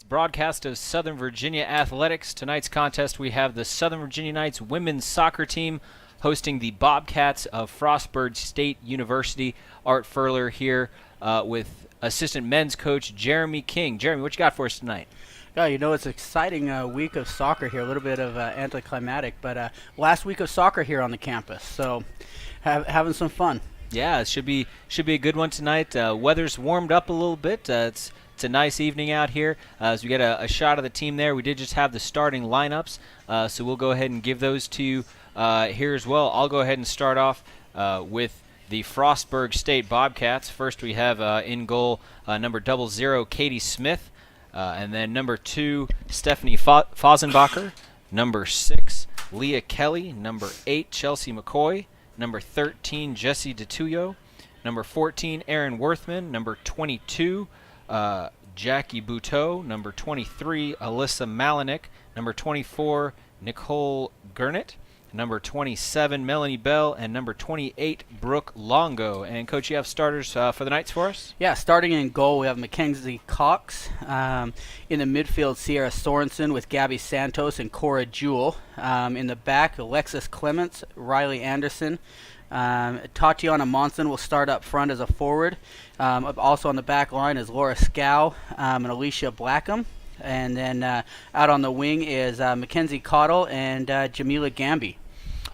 broadcast of Southern Virginia Athletics. Tonight's contest, we have the Southern Virginia Knights women's soccer team hosting the Bobcats of Frostburg State University. Art Furler here with assistant men's coach Jeremy King. Jeremy, what you got for us tonight? Yeah, it's an exciting week of soccer here, a little bit of anticlimactic, but last week of soccer here on the campus, so having some fun. Yeah, it should be a good one tonight. Weather's warmed up a little bit. It's a nice evening out here. As we get a shot of the team there, we did just have the starting lineups, so we'll go ahead and give those to you here as well. I'll go ahead and start off with the Frostburg State Bobcats. First, we have in goal number 00, Katie Smith, and then number 2, Stephanie Fosenbacher, number 6, Leah Kelly, number 8, Chelsea McCoy, number 13, Jessie DeTuyo, number 14, Aaron Worthman, number 22, Jackie Buteau, number 23, Alyssa Malinik, number 24, Nicole Gurnett, number 27, Melanie Bell, and number 28, Brooke Longo. And, Coach, you have starters for the Knights for us? Yeah, starting in goal, we have Mackenzie Cox. In the midfield, Sierra Sorensen with Gabby Santos and Cora Jewell. In the back, Alexis Clements, Riley Anderson. Tatiana Monson will start up front as a forward. Also on the back line is Laura Scow and Alicia Blackham. And then out on the wing is Mackenzie Cottle and Jamila Gamby.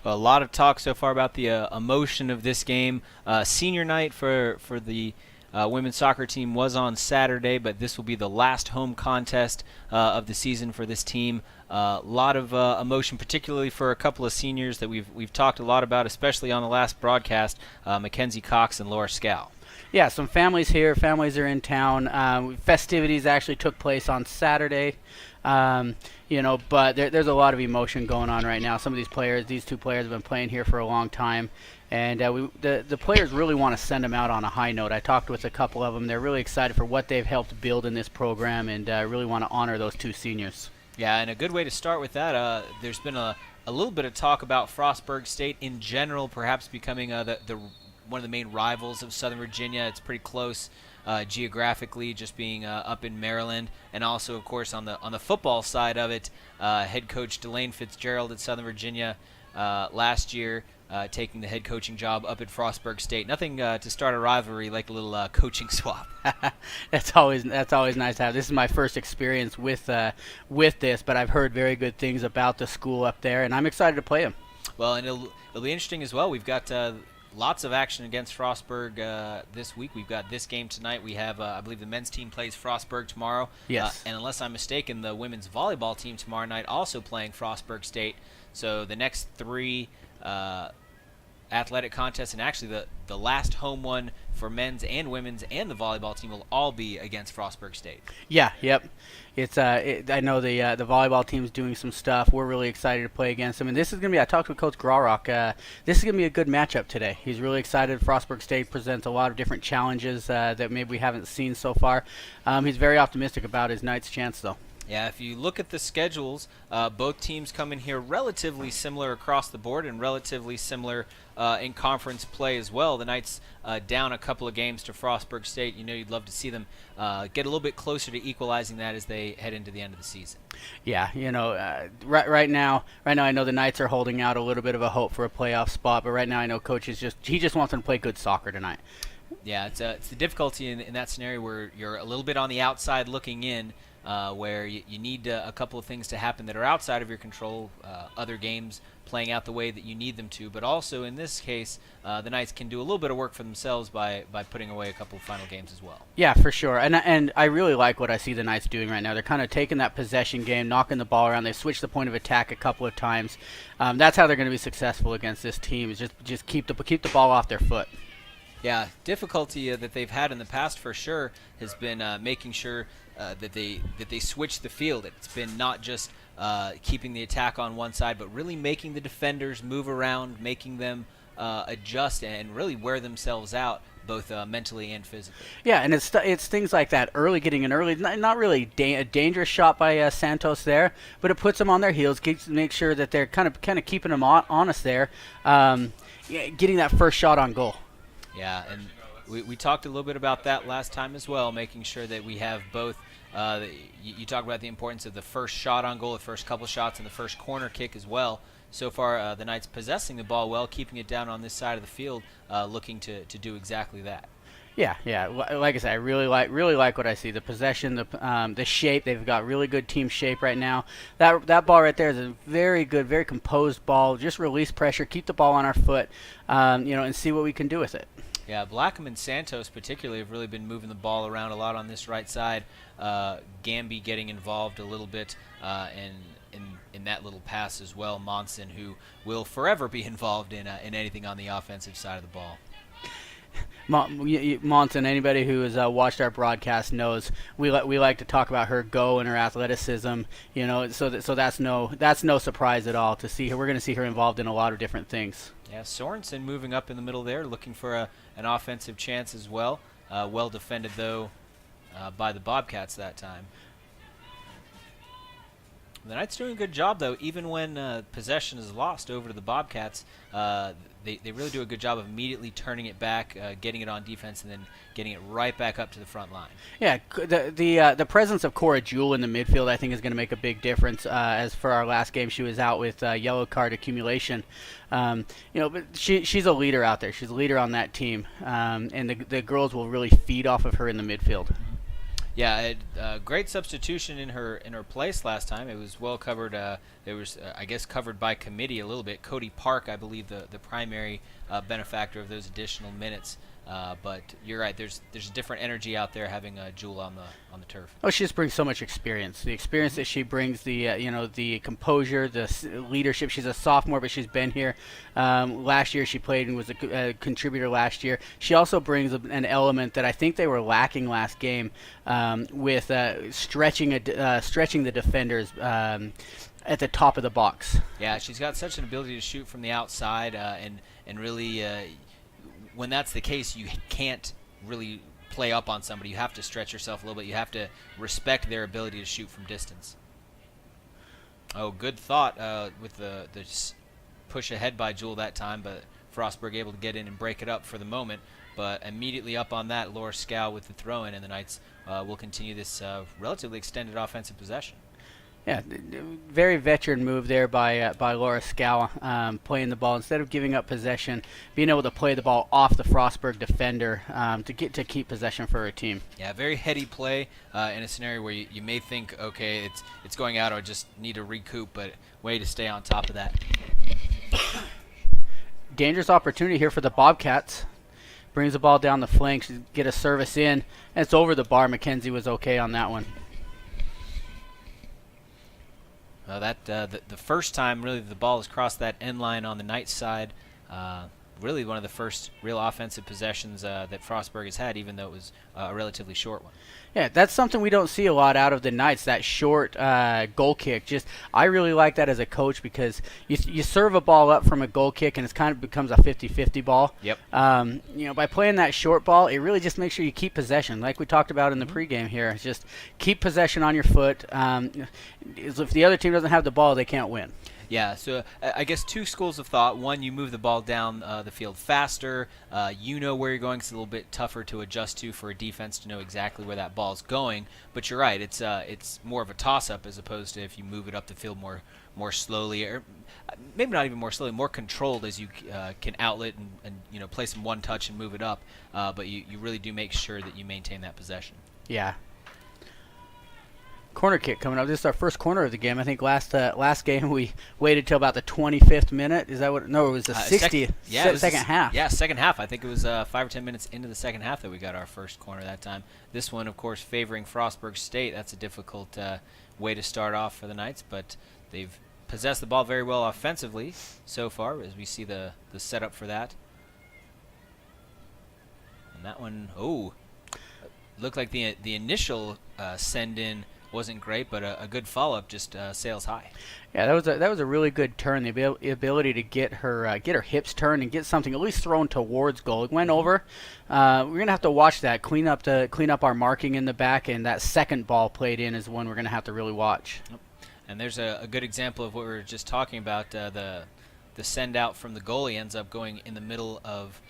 A lot of talk so far about the emotion of this game. Senior night for the women's soccer team was on Saturday, but this will be the last home contest of the season for this team. A lot of emotion, particularly for a couple of seniors that we've talked a lot about, especially on the last broadcast, Mackenzie Cox and Laura Scow. Yeah, some families here. Families are in town. Festivities actually took place on Saturday, but there's a lot of emotion going on right now. Some of these two players have been playing here for a long time, and the players really want to send them out on a high note. I talked with a couple of them. They're really excited for what they've helped build in this program, and really want to honor those two seniors. Yeah, and a good way to start with that, there's been a little bit of talk about Frostburg State in general, perhaps becoming one of the main rivals of Southern Virginia. It's pretty close geographically, just being up in Maryland, and also, of course, on the football side of it, head coach Delane Fitzgerald at Southern Virginia last year, taking the head coaching job up at Frostburg State. Nothing to start a rivalry like a little coaching swap. That's always nice to have. This is my first experience with this, but I've heard very good things about the school up there, and I'm excited to play them. Well, and it'll be interesting as well. We've got lots of action against Frostburg this week. We've got this game tonight. We have, I believe, the men's team plays Frostburg tomorrow. Yes. And unless I'm mistaken, the women's volleyball team tomorrow night also playing Frostburg State. So the next 3 athletic contests, and actually the last home one for men's and women's and the volleyball team, will all be against Frostburg State. Yeah, yep. It's I know the volleyball team's doing some stuff. We're really excited to play against them, and this is going to be. I talked with Coach Graurock. This is going to be a good matchup today. He's really excited. Frostburg State presents a lot of different challenges that maybe we haven't seen so far. He's very optimistic about his Knights' chance, though. Yeah, if you look at the schedules, both teams come in here relatively similar across the board and relatively similar in conference play as well. The Knights down a couple of games to Frostburg State. You'd love to see them get a little bit closer to equalizing that as they head into the end of the season. Yeah, right now I know the Knights are holding out a little bit of a hope for a playoff spot, but right now I know Coach he just wants them to play good soccer tonight. Yeah, it's the difficulty in that scenario where you're a little bit on the outside looking in, where you need a couple of things to happen that are outside of your control, other games playing out the way that you need them to, but also in this case, the Knights can do a little bit of work for themselves by putting away a couple of final games as well. Yeah, for sure, and I really like what I see the Knights doing right now. They're kind of taking that possession game, knocking the ball around. They switched the point of attack a couple of times. That's how they're going to be successful against this team, is just keep the ball off their foot. Yeah, difficulty that they've had in the past for sure has been making sure that they switch the field. It's been not just keeping the attack on one side, but really making the defenders move around, making them adjust and really wear themselves out, both mentally and physically. Yeah, and it's things like that, getting an early, not really a dangerous shot by Santos there, but it puts them on their heels, makes sure that they're kind of keeping them honest there, getting that first shot on goal. Yeah, and We talked a little bit about that last time as well, making sure that we have both. You talked about the importance of the first shot on goal, the first couple shots, and the first corner kick as well. So far, the Knights possessing the ball well, keeping it down on this side of the field, looking to do exactly that. Yeah. Like I said, I really like what I see. The possession, the shape. They've got really good team shape right now. That ball right there is a very good, very composed ball. Just release pressure, keep the ball on our foot, and see what we can do with it. Yeah, Blackham and Santos particularly have really been moving the ball around a lot on this right side. Gamby getting involved a little bit in that little pass as well. Monson, who will forever be involved in anything on the offensive side of the ball. Monson, anybody who has watched our broadcast knows we like to talk about her go and her athleticism. So that's no surprise at all to see her. We're going to see her involved in a lot of different things. Yeah, Sorensen moving up in the middle there, looking for an offensive chance as well. Well defended, though, by the Bobcats that time. The Knights doing a good job, though, even when possession is lost over to the Bobcats. They really do a good job of immediately turning it back, getting it on defense, and then getting it right back up to the front line. Yeah, the presence of Cora Jewell in the midfield, I think, is going to make a big difference. As for our last game, she was out with yellow card accumulation. But she's a leader out there. She's a leader on that team, and the girls will really feed off of her in the midfield. Yeah, great substitution in her place last time. It was well covered. It was, I guess, covered by committee a little bit. Cody Park, I believe, the primary benefactor of those additional minutes. But you're right. There's a different energy out there having Jewel on the turf. Oh, she just brings so much experience. The experience that she brings, the composure, the leadership. She's a sophomore, but she's been here. Last year she played and was a contributor last year. She also brings an element that I think they were lacking last game with stretching the defenders at the top of the box. Yeah, she's got such an ability to shoot from the outside, and really. When that's the case, you can't really play up on somebody. You have to stretch yourself a little bit. You have to respect their ability to shoot from distance. Oh, good thought with the push ahead by Jewell that time, but Frostburg able to get in and break it up for the moment. But immediately up on that, Laura Scow with the throw-in, and the Knights will continue this relatively extended offensive possession. Yeah, very veteran move there by Laura Scow, playing the ball instead of giving up possession, being able to play the ball off the Frostburg defender to keep possession for her team. Yeah, very heady play in a scenario where you may think, okay, it's going out, or just need to recoup, but way to stay on top of that. Dangerous opportunity here for the Bobcats. Brings the ball down the flank, get a service in, and it's over the bar. McKenzie was okay on that one. The first time really the ball has crossed that end line on the Knights side, really one of the first real offensive possessions that Frostburg has had, even though it was a relatively short one. Yeah, that's something we don't see a lot out of the Knights, that short goal kick. I really like that as a coach because you serve a ball up from a goal kick and it kind of becomes a 50-50 ball. Yep. By playing that short ball, it really just makes sure you keep possession. Like we talked about in the pregame here, it's just keep possession on your foot. If the other team doesn't have the ball, they can't win. Yeah, so I guess two schools of thought. One, you move the ball down the field faster. You know where you're going. It's a little bit tougher to adjust to for a defense to know exactly where that ball's going. But you're right. It's more of a toss-up as opposed to if you move it up the field more slowly, or maybe not even more slowly, more controlled as you can outlet and play some one touch and move it up. But you really do make sure that you maintain that possession. Yeah. Corner kick coming up. This is our first corner of the game. I think last game we waited till about the 25th minute. Is that what? No, it was the 60th. Second half. Yeah, second half. I think it was 5 or 10 minutes into the second half that we got our first corner that time. This one, of course, favoring Frostburg State. That's a difficult way to start off for the Knights, but they've possessed the ball very well offensively so far, as we see the setup for that. And that one, looked like the initial send in wasn't great, but a good follow-up just sails high. Yeah, that was a really good turn. The ability to get her hips turned and get something at least thrown towards goal. It went over. We're gonna have to watch that, clean up our marking in the back, and that second ball played in is one we're gonna have to really watch. Yep. And there's a good example of what we were just talking about. The send out from the goalie ends up going in the middle of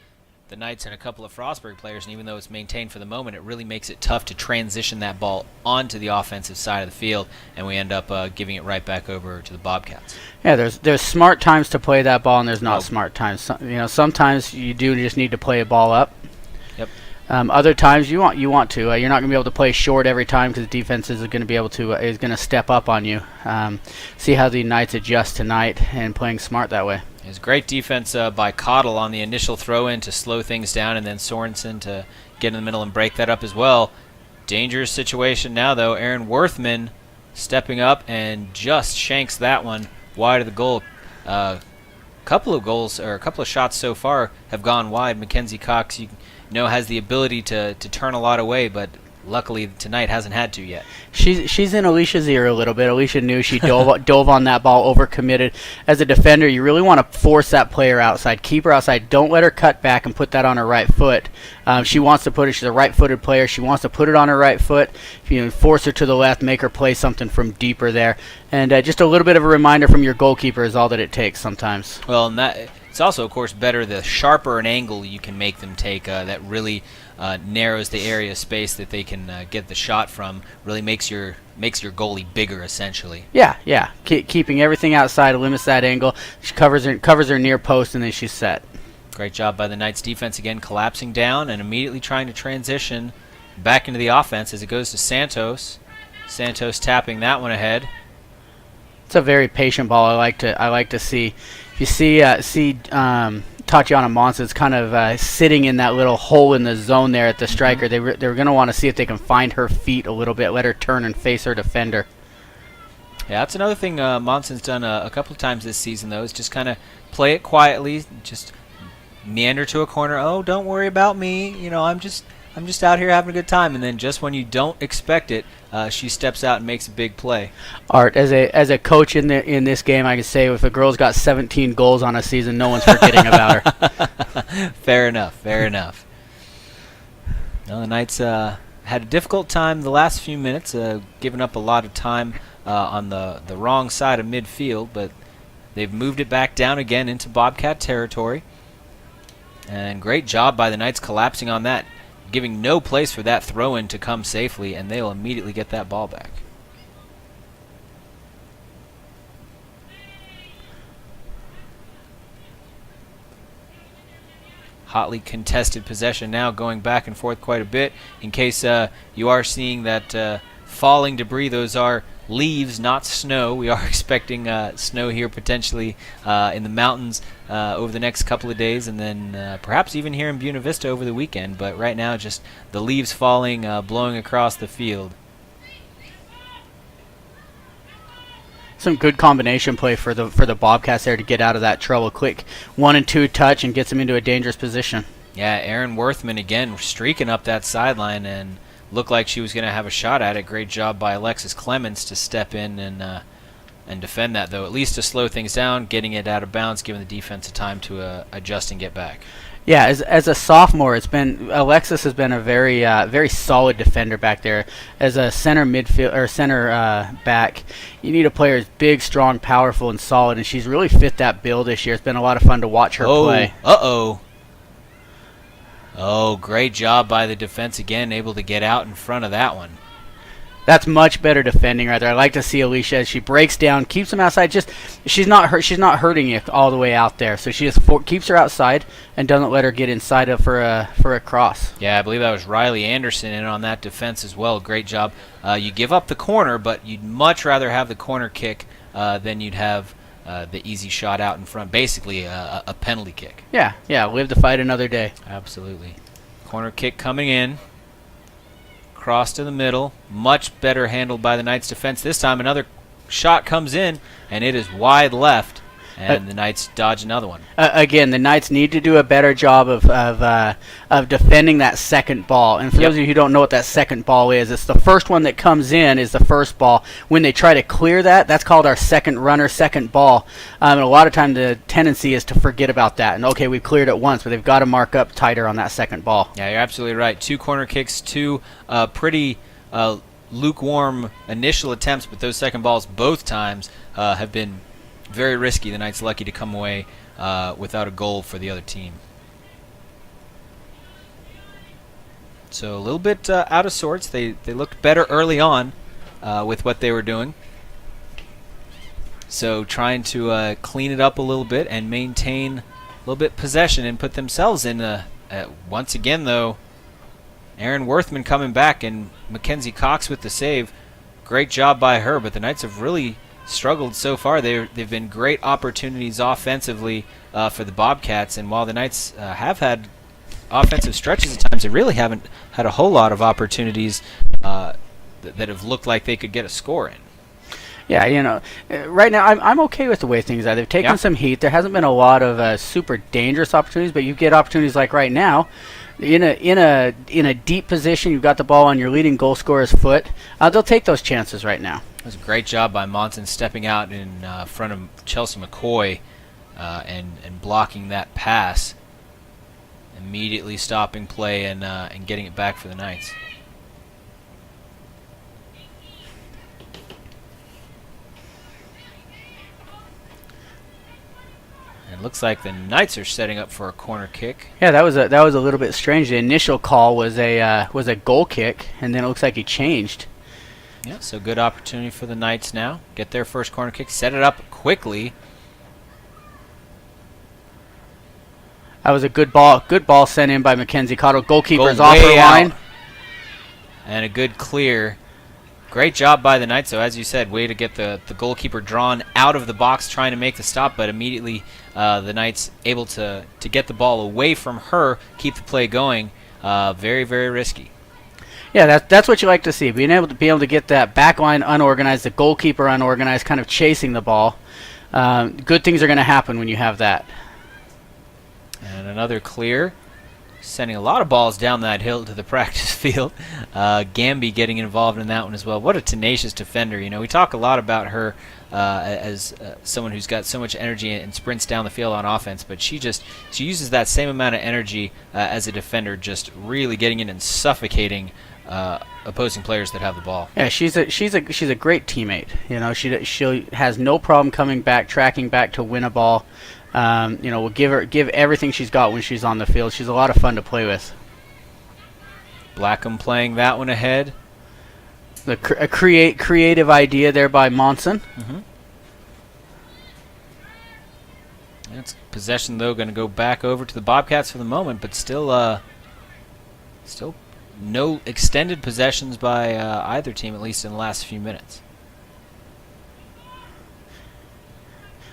the Knights and a couple of Frostburg players, and even though it's maintained for the moment, it really makes it tough to transition that ball onto the offensive side of the field, and we end up giving it right back over to the Bobcats. Yeah, there's smart times to play that ball, and there's not smart times. Sometimes you do just need to play a ball up. Yep. Other times you want to. You're not going to be able to play short every time because the defense is going to be able to is going to step up on you. See how the Knights adjust tonight and playing smart that way. It was great defense by Cottle on the initial throw-in to slow things down, and then Sorensen to get in the middle and break that up as well. Dangerous situation now, though. Aaron Worthman stepping up and just shanks that one wide of the goal. Couple of shots so far have gone wide. Mackenzie Cox, has the ability to turn a lot away, but luckily tonight hasn't had to yet. She's in Alicia's ear a little bit. Alicia knew she dove on that ball, overcommitted. As a defender, you really want to force that player outside. Keep her outside. Don't let her cut back and put that on her right foot. She wants to put it. She's a right-footed player. She wants to put it on her right foot. If you force her to the left, make her play something from deeper there. And just a little bit of a reminder from your goalkeeper is all that it takes sometimes. Well, and it's also, of course, better the sharper an angle you can make them take. That really narrows the area of space that they can get the shot from. Really makes your goalie bigger, essentially. Yeah. Keeping everything outside limits that angle. She covers her near post, and then she's set. Great job by the Knights defense again, collapsing down and immediately trying to transition back into the offense as it goes to Santos. Santos tapping that one ahead. It's a very patient ball. I like to see. If you see Tatiana Monson's kind of sitting in that little hole in the zone there at the striker. They're going to want to see if they can find her feet a little bit, let her turn and face her defender. Yeah, that's another thing Monson's done a couple of times this season, though, is just kind of play it quietly, just meander to a corner. Oh, don't worry about me. I'm just out here having a good time. And then just when you don't expect it, she steps out and makes a big play. Art, as a coach in this game, I can say if a girl's got 17 goals on a season, no one's forgetting about her. Fair enough. Well, the Knights had a difficult time the last few minutes, giving up a lot of time on the wrong side of midfield, but they've moved it back down again into Bobcat territory. And great job by the Knights collapsing on that, giving no place for that throw-in to come safely, and they'll immediately get that ball back. Hotly contested possession now, going back and forth quite a bit. In case you are seeing that falling debris, those are leaves, not snow. We are expecting snow here potentially in the mountains over the next couple of days, and then perhaps even here in Buena Vista over the weekend. But right now, just the leaves falling, blowing across the field. Some good combination play for the Bobcats there to get out of that trouble. Quick 1 and 2 touch and gets them into a dangerous position. Yeah, Aaron Worthman again streaking up that sideline and looked like she was going to have a shot at it. Great job by Alexis Clemens to step in and defend that, though, at least to slow things down, getting it out of bounds, giving the defense a time to adjust and get back. Yeah, as a sophomore, Alexis has been a very solid defender back there. As a center midfield or center back, you need a player who's big, strong, powerful, and solid, and she's really fit that bill this year. It's been a lot of fun to watch her play. Oh, great job by the defense again, able to get out in front of that one. That's much better defending right there. I like to see Alicia as she breaks down, keeps them outside. She's not hurting you all the way out there. So she just keeps her outside and doesn't let her get inside of for a cross. Yeah, I believe that was Riley Anderson in on that defense as well. Great job. You give up the corner, but you'd much rather have the corner kick than you'd have the easy shot out in front. Basically, a penalty kick. Yeah. Live to fight another day. Absolutely. Corner kick coming in. Cross to the middle, much better handled by the Knights defense. This time another shot comes in, and it is wide left, and the Knights dodge another one. Again, the Knights need to do a better job of defending that second ball. And for those of you who don't know what that second ball is, it's the first one that comes in is the first ball. When they try to clear that, that's called our second runner, second ball. And a lot of time the tendency is to forget about that. And okay, we've cleared it once, but they've got to mark up tighter on that second ball. Yeah, you're absolutely right. 2 corner kicks, 2 pretty lukewarm initial attempts, but those second balls both times have been very risky. The Knights lucky to come away without a goal for the other team. So a little bit out of sorts. They looked better early on with what they were doing. So trying to clean it up a little bit and maintain a little bit possession and put themselves in once again, though, Aaron Worthman coming back and Mackenzie Cox with the save. Great job by her, but the Knights have really struggled so far. They've been great opportunities offensively for the Bobcats, and while the Knights have had offensive stretches at times, they really haven't had a whole lot of opportunities that have looked like they could get a score in. Yeah, right now I'm okay with the way things are. They've taken some heat. There hasn't been a lot of super dangerous opportunities, but you get opportunities like right now. In a deep position, you've got the ball on your leading goal scorer's foot. They'll take those chances right now. It was a great job by Monson stepping out in front of Chelsea McCoy and blocking that pass, immediately stopping play and getting it back for the Knights. It looks like the Knights are setting up for a corner kick. Yeah, that was a little bit strange. The initial call was a goal kick, and then it looks like he changed. Yeah, so good opportunity for the Knights now. Get their first corner kick, set it up quickly. That was a good ball sent in by Mackenzie Cottle. Goalkeeper's off her line. And a good clear. Great job by the Knights, so as you said, way to get the goalkeeper drawn out of the box trying to make the stop, but immediately the Knights able to get the ball away from her, keep the play going. Very, very risky. Yeah, that's what you like to see, being able to get that back line unorganized, the goalkeeper unorganized, kind of chasing the ball. Good things are going to happen when you have that. And another clear. Sending a lot of balls down that hill to the practice field. Gamby getting involved in that one as well. What a tenacious defender. We talk a lot about her as someone who's got so much energy and sprints down the field on offense, but she uses that same amount of energy as a defender, just really getting in and suffocating opposing players that have the ball. Yeah, she's a great teammate. She has no problem coming back, tracking back to win a ball. We'll give everything she's got when she's on the field. She's a lot of fun to play with. Blackham playing that one ahead. A creative idea there by Monson. Mm-hmm. That's possession, though, going to go back over to the Bobcats for the moment, but still no extended possessions by either team, at least in the last few minutes.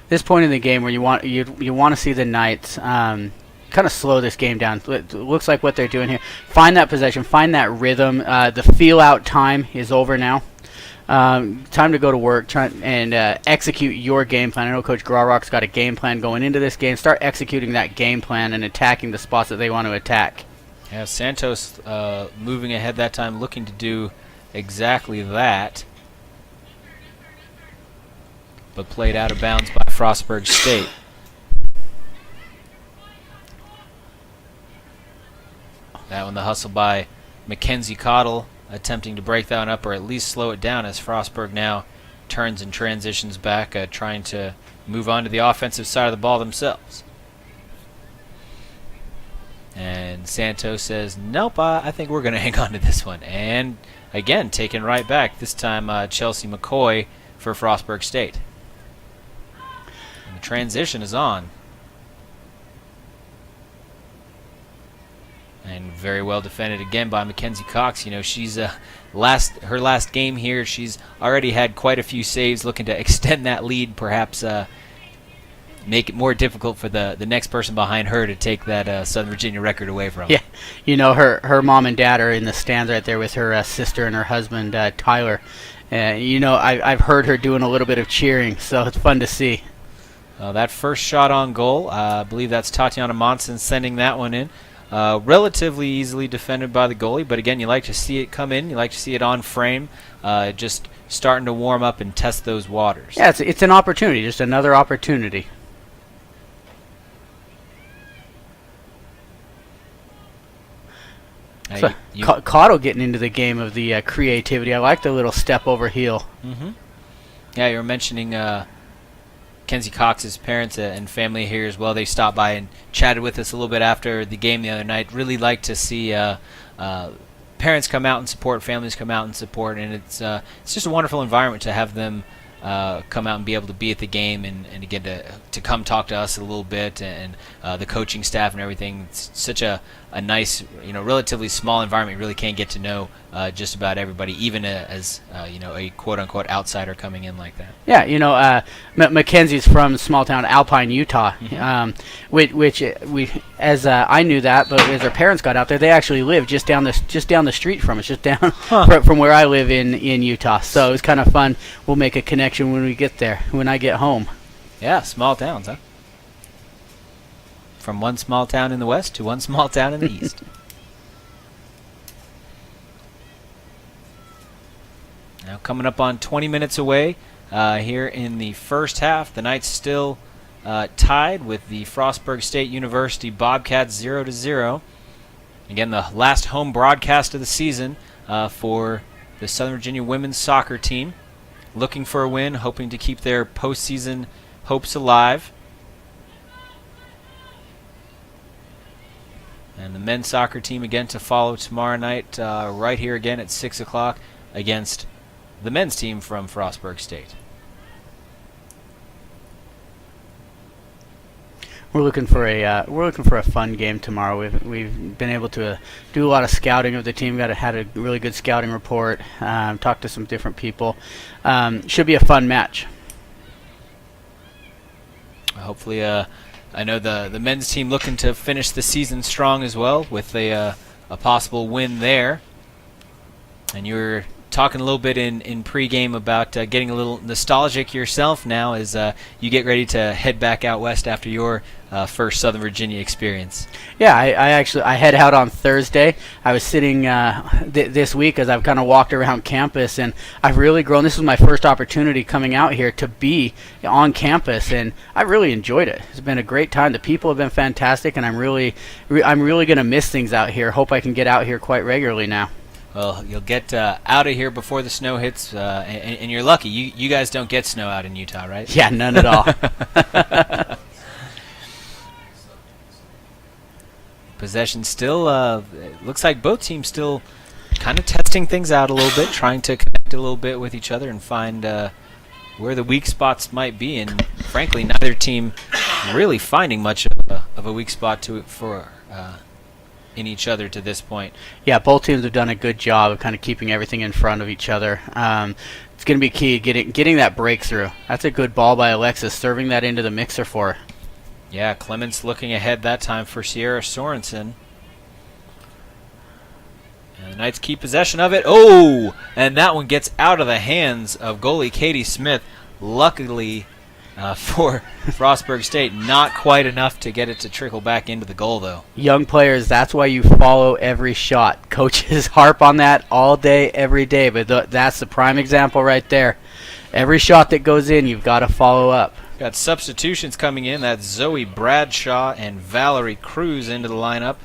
This point in the game where you want to see the Knights kind of slow this game down. It looks like what they're doing here. Find that possession, find that rhythm. The feel-out time is over now. Time to go to work and execute your game plan. I know Coach Graurock's got a game plan going into this game. Start executing that game plan and attacking the spots that they want to attack. Yeah, Santos moving ahead that time, looking to do exactly that, but played out of bounds by Frostburg State. That one, the hustle by Mackenzie Cottle, attempting to break that one up or at least slow it down as Frostburg now turns and transitions back, trying to move on to the offensive side of the ball themselves. And Santos says, nope, I think we're going to hang on to this one. And again, taken right back, this time Chelsea McCoy for Frostburg State. And the transition is on. And very well defended again by Mackenzie Cox. She's her last game here. She's already had quite a few saves, looking to extend that lead, perhaps make it more difficult for the next person behind her to take that Southern Virginia record away from. Yeah, her mom and dad are in the stands right there with her sister and her husband Tyler. I've heard her doing a little bit of cheering, so it's fun to see. That first shot on goal, I believe that's Tatiana Monson sending that one in. Relatively easily defended by the goalie, but again, you like to see it come in. You like to see it on frame, just starting to warm up and test those waters. Yeah, it's an opportunity, just another opportunity. So, Cotto getting into the game of the creativity. I like the little step over heel. Mm-hmm. Yeah, you were mentioning Kenzie Cox's parents and family here as well. They stopped by and chatted with us a little bit after the game the other night. Really like to see parents come out and support, families come out and support, and it's just a wonderful environment to have them come out and be able to be at the game and to get to come talk to us a little bit, and the coaching staff and everything. It's such a nice, relatively small environment. You really can't get to know just about everybody, even as a quote-unquote outsider coming in like that. Yeah, Mackenzie's from small town Alpine, Utah, which I knew that, but as our parents got out there, they actually live just down the street from us, just down from where I live in Utah. So it was kind of fun. We'll make a connection when we get there, when I get home. Yeah, small towns, huh? From one small town in the west to one small town in the east. Now coming up on 20 minutes away here in the first half. The Knights still tied with the Frostburg State University Bobcats 0-0. Again, the last home broadcast of the season for the Southern Virginia women's soccer team. Looking for a win, hoping to keep their postseason hopes alive. And the men's soccer team again to follow tomorrow night right here again at 6 o'clock against the men's team from Frostburg State. We're looking for a fun game tomorrow. We've been able to do a lot of scouting of the team. Had a really good scouting report. Talked to some different people. Should be a fun match. Hopefully, I know the men's team looking to finish the season strong as well with a possible win there. And you were talking a little bit in pregame about getting a little nostalgic yourself now as you get ready to head back out west after your first Southern Virginia experience. Yeah, I head out on Thursday. I was sitting this week as I've kind of walked around campus, and I've really grown. This is my first opportunity coming out here to be on campus, and I really enjoyed it. It's been a great time. The people have been fantastic, and I'm really going to miss things out here. Hope I can get out here quite regularly now. Well, you'll get out of here before the snow hits, and you're lucky. You guys don't get snow out in Utah, right? Yeah, none at all. Possession still, looks like both teams still kind of testing things out a little bit, trying to connect a little bit with each other and find where the weak spots might be. And frankly, neither team really finding much of a weak spot in each other to this point. Yeah, both teams have done a good job of kind of keeping everything in front of each other. It's going to be key getting that breakthrough. That's a good ball by Alexis, serving that into the mixer for her. Yeah, Clements looking ahead that time for Sierra Sorensen. And the Knights keep possession of it. Oh! And that one gets out of the hands of goalie Katie Smith. Luckily for Frostburg State, not quite enough to get it to trickle back into the goal, though. Young players, that's why you follow every shot. Coaches harp on that all day, every day, but that's the prime example right there. Every shot that goes in, you've got to follow up. Got substitutions coming in. That's Zoe Bradshaw and Valerie Cruz into the lineup.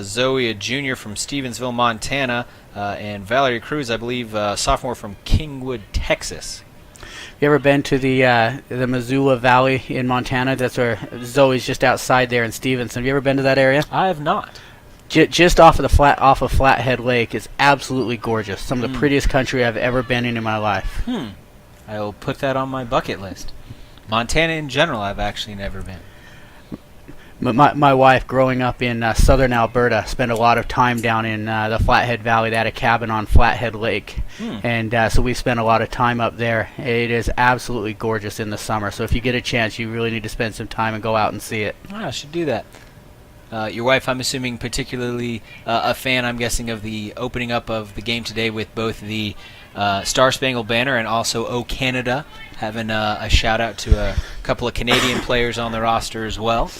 Zoe, a junior from Stevensville, Montana, and Valerie Cruz, I believe, sophomore from Kingwood, Texas. You ever been to the Missoula Valley in Montana? That's where Zoe's just outside there in Stevenson. Have you ever been to that area? I have not. Just off of Flathead Lake is absolutely gorgeous. Some of the prettiest country I've ever been in my life. I will put that on my bucket list. Montana in general, I've actually never been. My wife, growing up in southern Alberta, spent a lot of time down in the Flathead Valley. They had a cabin on Flathead Lake, and so we spent a lot of time up there. It is absolutely gorgeous in the summer, so if you get a chance, you really need to spend some time and go out and see it. I should do that. Your wife, I'm assuming, particularly a fan, I'm guessing, of the opening up of the game today with both the Star Spangled Banner and also O Canada, having a shout-out to a couple of Canadian players on the roster as well.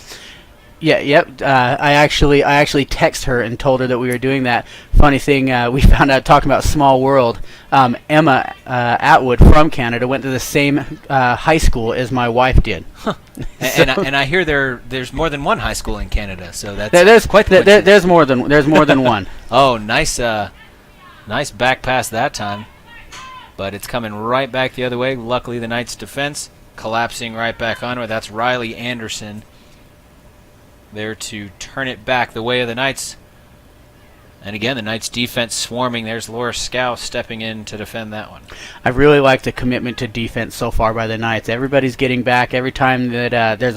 Yeah, yep. I actually texted her and told her that we were doing that. Funny thing, we found out talking about small world. Emma Atwood from Canada went to the same high school as my wife did. Huh. And I hear there's more than one high school in Canada, so that's there's quite there's more than one. Oh, nice back pass that time, but it's coming right back the other way. Luckily, the Knights' defense collapsing right back onto it. That's Riley Anderson there to turn it back the way of the Knights. And again, the Knights defense swarming. There's Laura Scow stepping in to defend that one. I really like the commitment to defense so far by the Knights. Everybody's getting back every time that there's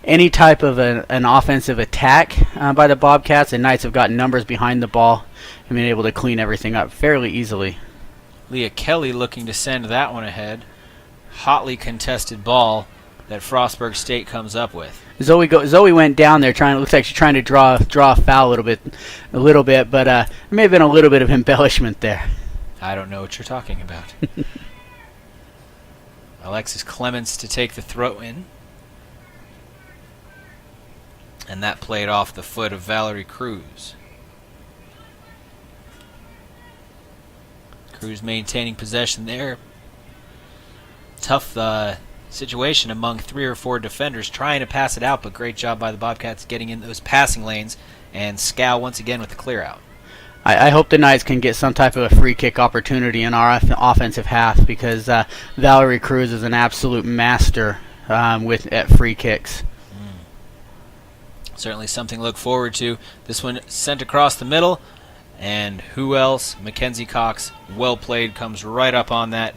any type of an offensive attack by the Bobcats. The Knights have gotten numbers behind the ball and been able to clean everything up fairly easily. Leah Kelly looking to send that one ahead. Hotly contested ball that Frostburg State comes up with. Zoe went down there looks like she's trying to draw a foul a little bit, but there may have been a little bit of embellishment there. I don't know what you're talking about. Alexis Clements to take the throw in. And that played off the foot of Valerie Cruz. Cruz maintaining possession there. Tough situation among 3 or 4 defenders trying to pass it out, but great job by the Bobcats getting in those passing lanes, and Scow once again with the clear out. I hope the Knights can get some type of a free kick opportunity in our offensive half, because Valerie Cruz is an absolute master at free kicks. Certainly something to look forward to. This one sent across the middle, and who else? Mackenzie Cox, well played, comes right up on that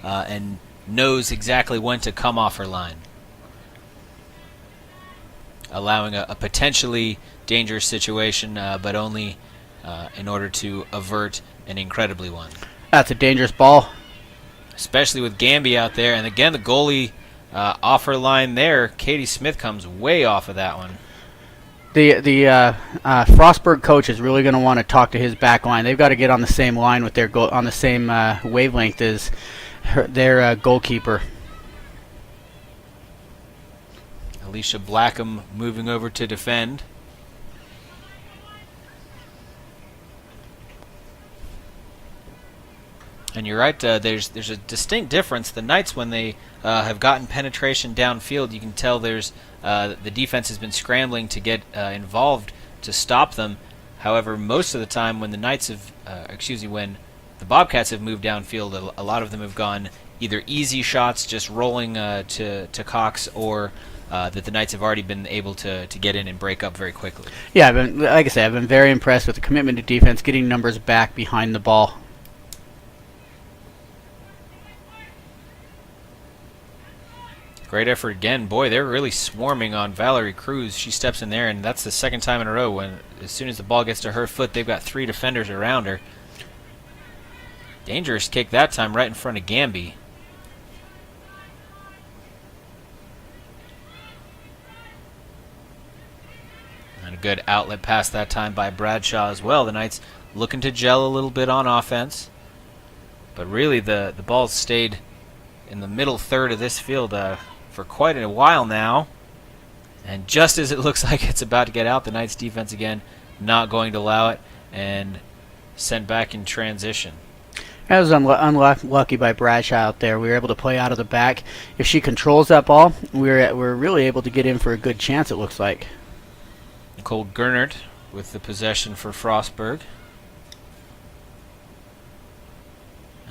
and knows exactly when to come off her line, allowing a potentially dangerous situation, but only in order to avert an incredibly one. That's a dangerous ball. Especially with Gamby out there, and again the goalie off her line there. Katie Smith comes way off of that one. The Frostburg coach is really going to want to talk to his back line. They've got to get on the same line with their on the same wavelength as their goalkeeper. Alicia Blackham moving over to defend. And you're right, there's a distinct difference. The Knights, when they have gotten penetration downfield, you can tell there's the defense has been scrambling to get involved to stop them. However, most of the time when the Knights have, when the Bobcats have moved downfield, a lot of them have gone either easy shots, just rolling to Cox, or that the Knights have already been able to get in and break up very quickly. Yeah, like I said, I've been very impressed with the commitment to defense, getting numbers back behind the ball. Great effort again. Boy, they're really swarming on Valerie Cruz. She steps in there, and that's the second time in a row when as soon as the ball gets to her foot, they've got 3 defenders around her. Dangerous kick that time right in front of Gamby. And a good outlet pass that time by Bradshaw as well. The Knights looking to gel a little bit on offense. But really the ball's stayed in the middle third of this field for quite a while now. And just as it looks like it's about to get out, the Knights defense again not going to allow it and sent back in transition. That was unlucky by Bradshaw out there. We were able to play out of the back. If she controls that ball, we're really able to get in for a good chance, it looks like. Nicole Gernert with the possession for Frostburg.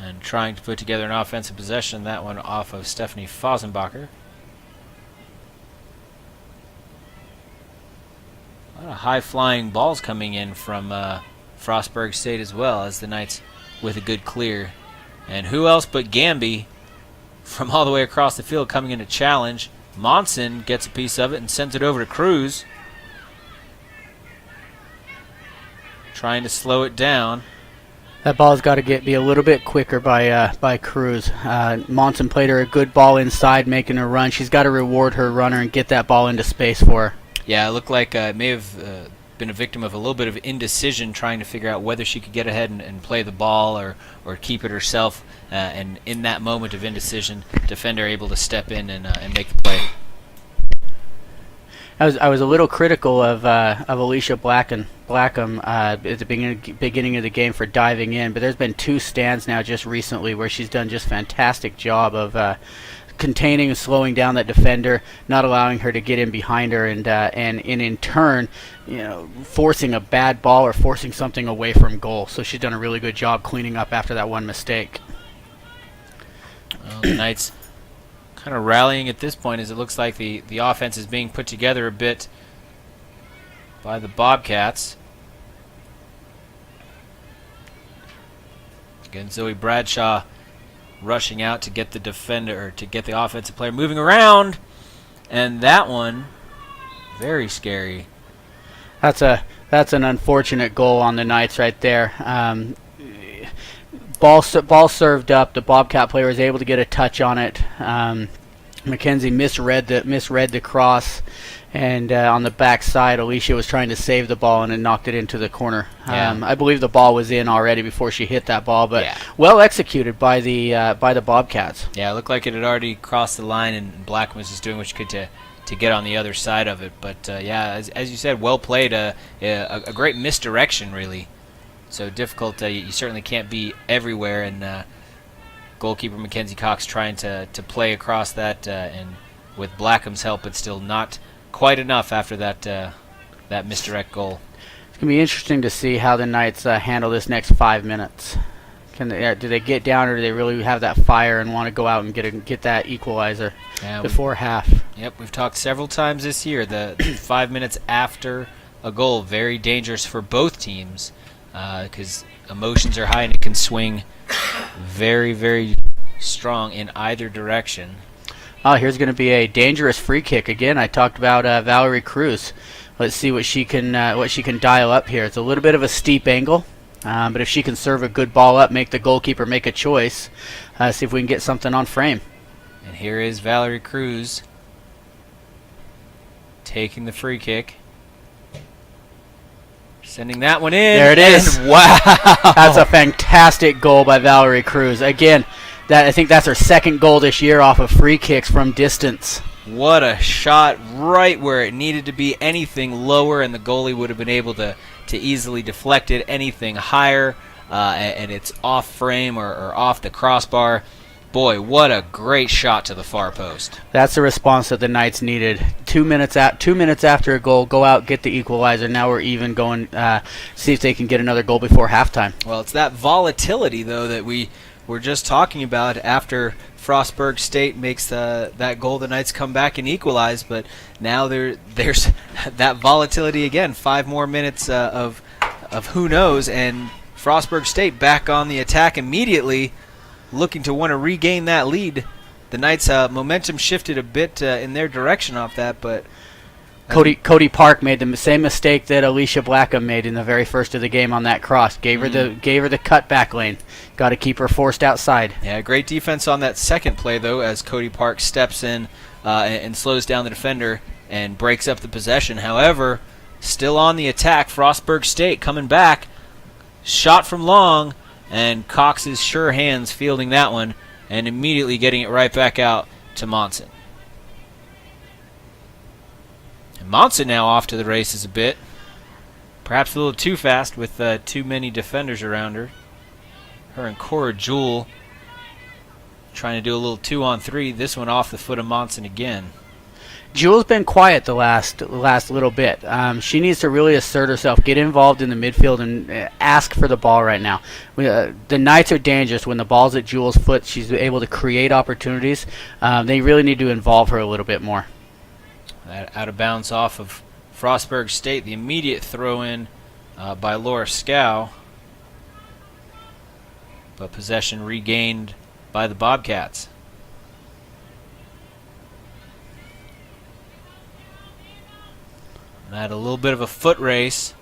And trying to put together an offensive possession, that one off of Stephanie Fosenbacher. A lot of high-flying balls coming in from Frostburg State as well, as the Knights with a good clear. And who else but Gamby from all the way across the field coming in to challenge. Monson gets a piece of it and sends it over to Cruz. Trying to slow it down. That ball's got to be a little bit quicker by Cruz. Monson played her a good ball inside, making her run. She's got to reward her runner and get that ball into space for her. Yeah, it looked like it may have been a victim of a little bit of indecision, trying to figure out whether she could get ahead and play the ball or keep it herself. And in that moment of indecision, defender able to step in and make the play. I was a little critical of Alicia Blackham at the beginning of the game for diving in, but there's been 2 stands now just recently where she's done just fantastic job of containing and slowing down that defender, not allowing her to get in behind her, and in turn, forcing a bad ball or forcing something away from goal. So she's done a really good job cleaning up after that one mistake. Well, the Knights kind of rallying at this point, as it looks like the offense is being put together a bit by the Bobcats. Again, Zoe Bradshaw rushing out to get the defender, or to get the offensive player moving around. And that one, very scary. That's an unfortunate goal on the Knights right there. Ball served up. The Bobcat player was able to get a touch on it. Mackenzie misread the cross, and on the back side, Alicia was trying to save the ball and it knocked it into the corner. Yeah. I believe the ball was in already before she hit that ball, but yeah. Well executed by the Bobcats. Yeah, it looked like it had already crossed the line, and Blackman was just doing what she could to get on the other side of it. But yeah, as you said, well played. A great misdirection, really. So difficult. You certainly can't be everywhere, and goalkeeper Mackenzie Cox trying to play across that, and with Blackham's help, it's still not quite enough after that misdirect goal. It's going to be interesting to see how the Knights handle this next 5 minutes. Do they get down, or do they really have that fire and want to go out and get that equalizer before half? Yep, we've talked several times this year. The 5 minutes after a goal, very dangerous for both teams, because emotions are high and it can swing very, very strong in either direction. Oh, here's going to be a dangerous free kick again. I talked about Valerie Cruz. Let's see what she can dial up here. It's a little bit of a steep angle, but if she can serve a good ball up, make the goalkeeper make a choice, see if we can get something on frame. And here is Valerie Cruz taking the free kick. Sending that one in. There it is. Wow. That's a fantastic goal by Valerie Cruz. Again, I think that's her second goal this year off of free kicks from distance. What a shot, right where it needed to be. Anything lower and the goalie would have been able to easily deflect it. Anything higher and it's off frame or off the crossbar. Boy, what a great shot to the far post. That's the response that the Knights needed. 2 minutes after a goal, go out, get the equalizer. Now we're even going, see if they can get another goal before halftime. Well, it's that volatility, though, that we were just talking about after Frostburg State makes that goal. The Knights come back and equalize, but now there's that volatility again. 5 more minutes of who knows, and Frostburg State back on the attack immediately, looking to want to regain that lead. The Knights' momentum shifted a bit in their direction off that, but Cody Park made the same mistake that Alicia Blackham made in the very first of the game on that cross. Gave her the cut back lane. Got to keep her forced outside. Yeah, great defense on that second play though, as Cody Park steps in and slows down the defender and breaks up the possession. However, still on the attack, Frostburg State coming back, shot from long. And Cox's sure hands fielding that one and immediately getting it right back out to Monson. And Monson now off to the races a bit. Perhaps a little too fast with too many defenders around her. Her and Cora Jewell trying to do a little 2-on-3. This one off the foot of Monson again. Jewel's been quiet the last little bit. She needs to really assert herself, get involved in the midfield, and ask for the ball right now. The Knights are dangerous when the ball's at Jewel's foot. She's able to create opportunities. They really need to involve her a little bit more. That out of bounds off of Frostburg State. The immediate throw in by Laura Scow. But possession regained by the Bobcats. Had a little bit of a foot race.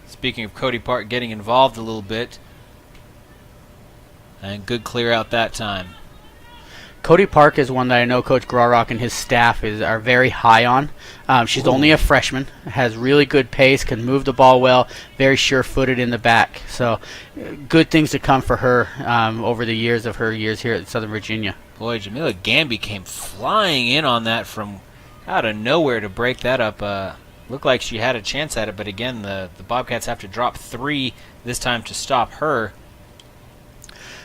Speaking of Cody Park getting involved a little bit. And good clear out that time. Cody Park is one that I know Coach Graurock and his staff are very high on. She's only a freshman, has really good pace, can move the ball well, very sure-footed in the back. So good things to come for her over the years of her years here at Southern Virginia. Boy, Jamila Gamby came flying in on that from out of nowhere to break that up. Looked like she had a chance at it, but again, the Bobcats have to drop 3 this time to stop her.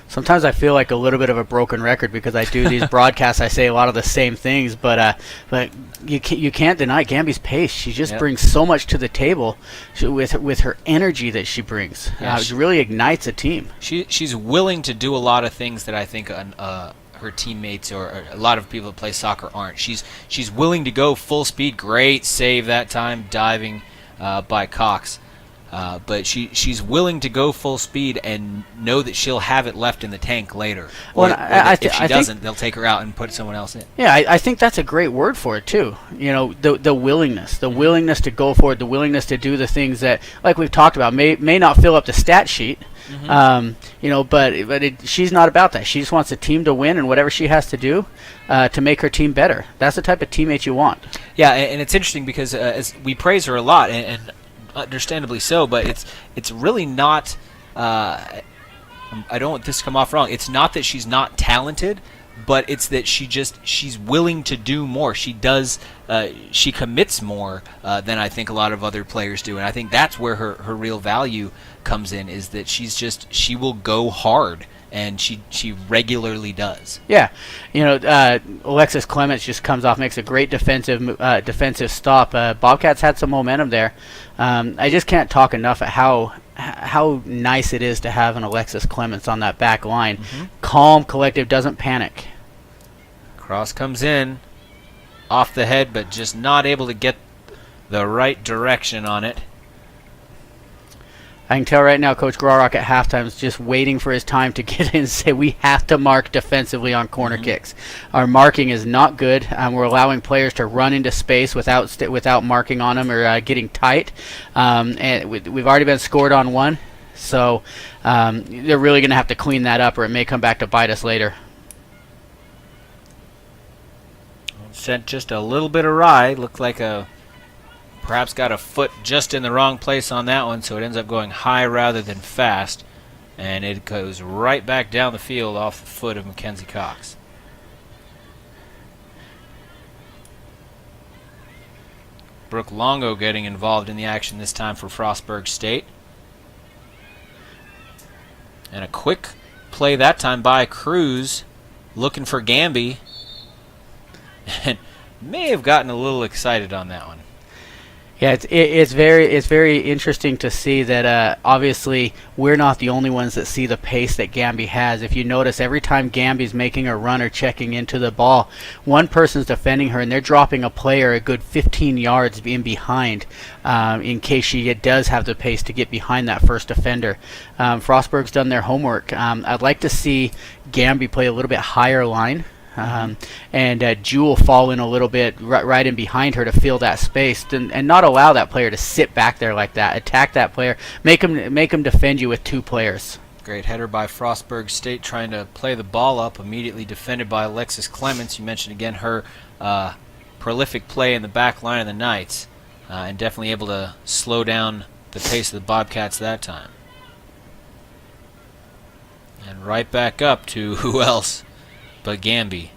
Sometimes I feel like a little bit of a broken record because I do these broadcasts. I say a lot of the same things, but you can't deny Gamby's pace. She just brings so much to the table with her energy that she brings. She really ignites a team. She's willing to do a lot of things that I think her teammates or a lot of people that play soccer aren't. She's willing to go full speed. Great save that time, diving by Cox. but she's willing to go full speed and know that she'll have it left in the tank later. Well, Or that if she doesn't, they'll take her out and put someone else in. Yeah, I think that's a great word for it too. You know, the willingness to go for it, the willingness to do the things that, like we've talked about, may not fill up the stat sheet. You know, but she's not about that. She just wants the team to win, and whatever she has to do to make her team better. That's the type of teammate you want. Yeah, and it's interesting because as we praise her a lot, and understandably so, but it's really not. I don't want this to come off wrong. It's not that she's not talented, but it's that she's willing to do more. She does. She commits more than I think a lot of other players do, and I think that's where her real value comes in. Is that she will go hard, and she regularly does. Yeah, you know, Alexis Clements just comes off, makes a great defensive stop. Bobcats had some momentum there. I just can't talk enough at how nice it is to have an Alexis Clements on that back line. Calm, collective, doesn't panic. Cross comes in off the head, but just not able to get the right direction on it. I can tell right now Coach Graurock at halftime is just waiting for his time to get in and say we have to mark defensively on corner kicks. Our marking is not good. We're allowing players to run into space without marking on them or getting tight. And we've already been scored on one, so they're really going to have to clean that up, or it may come back to bite us later. Sent just a little bit awry. Looked like perhaps got a foot just in the wrong place on that one, so it ends up going high rather than fast, and it goes right back down the field off the foot of Mackenzie Cox. Brooke Longo getting involved in the action this time for Frostburg State. And a quick play that time by Cruz, looking for Gamby, and may have gotten a little excited on that one. Yeah, it's very interesting to see that obviously we're not the only ones that see the pace that Gamby has. If you notice, every time Gamby's making a run or checking into the ball, one person's defending her, and they're dropping a player a good 15 yards in behind in case she does have the pace to get behind that first defender. Frostburg's done their homework. I'd like to see Gamby play a little bit higher line. And Jewel fall in a little bit right in behind her to fill that space and not allow that player to sit back there like that. Attack that player. Make him defend you with two players. Great header by Frostburg State, trying to play the ball up, immediately defended by Alexis Clements. You mentioned again her prolific play in the back line of the Knights, and definitely able to slow down the pace of the Bobcats that time. And right back up to who else but Gamby.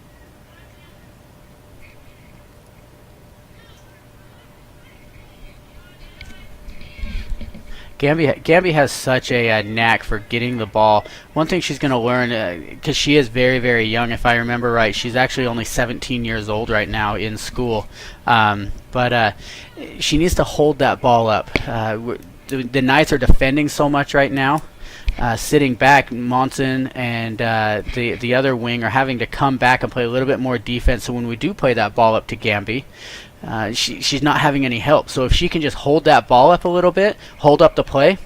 Gamby has such a knack for getting the ball. One thing she's going to learn, because she is very, very young, if I remember right, she's actually only 17 years old right now in school. But she needs to hold that ball up. The Knights are defending so much right now. Sitting back, Monson and the other wing are having to come back and play a little bit more defense. So when we do play that ball up to Gamby, she's not having any help. So if she can just hold that ball up a little bit, hold up the play,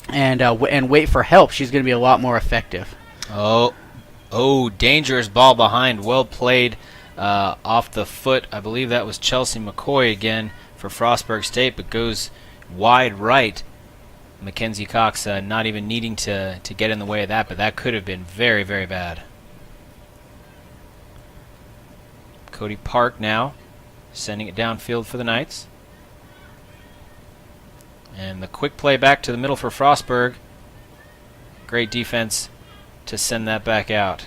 and wait for help, she's going to be a lot more effective. Oh, dangerous ball behind. Well played off the foot. I believe that was Chelsea McCoy again for Frostburg State, but goes wide right. Mackenzie Cox not even needing to get in the way of that, but that could have been very, very bad. Cody Park now sending it downfield for the Knights. And the quick play back to the middle for Frostburg. Great defense to send that back out.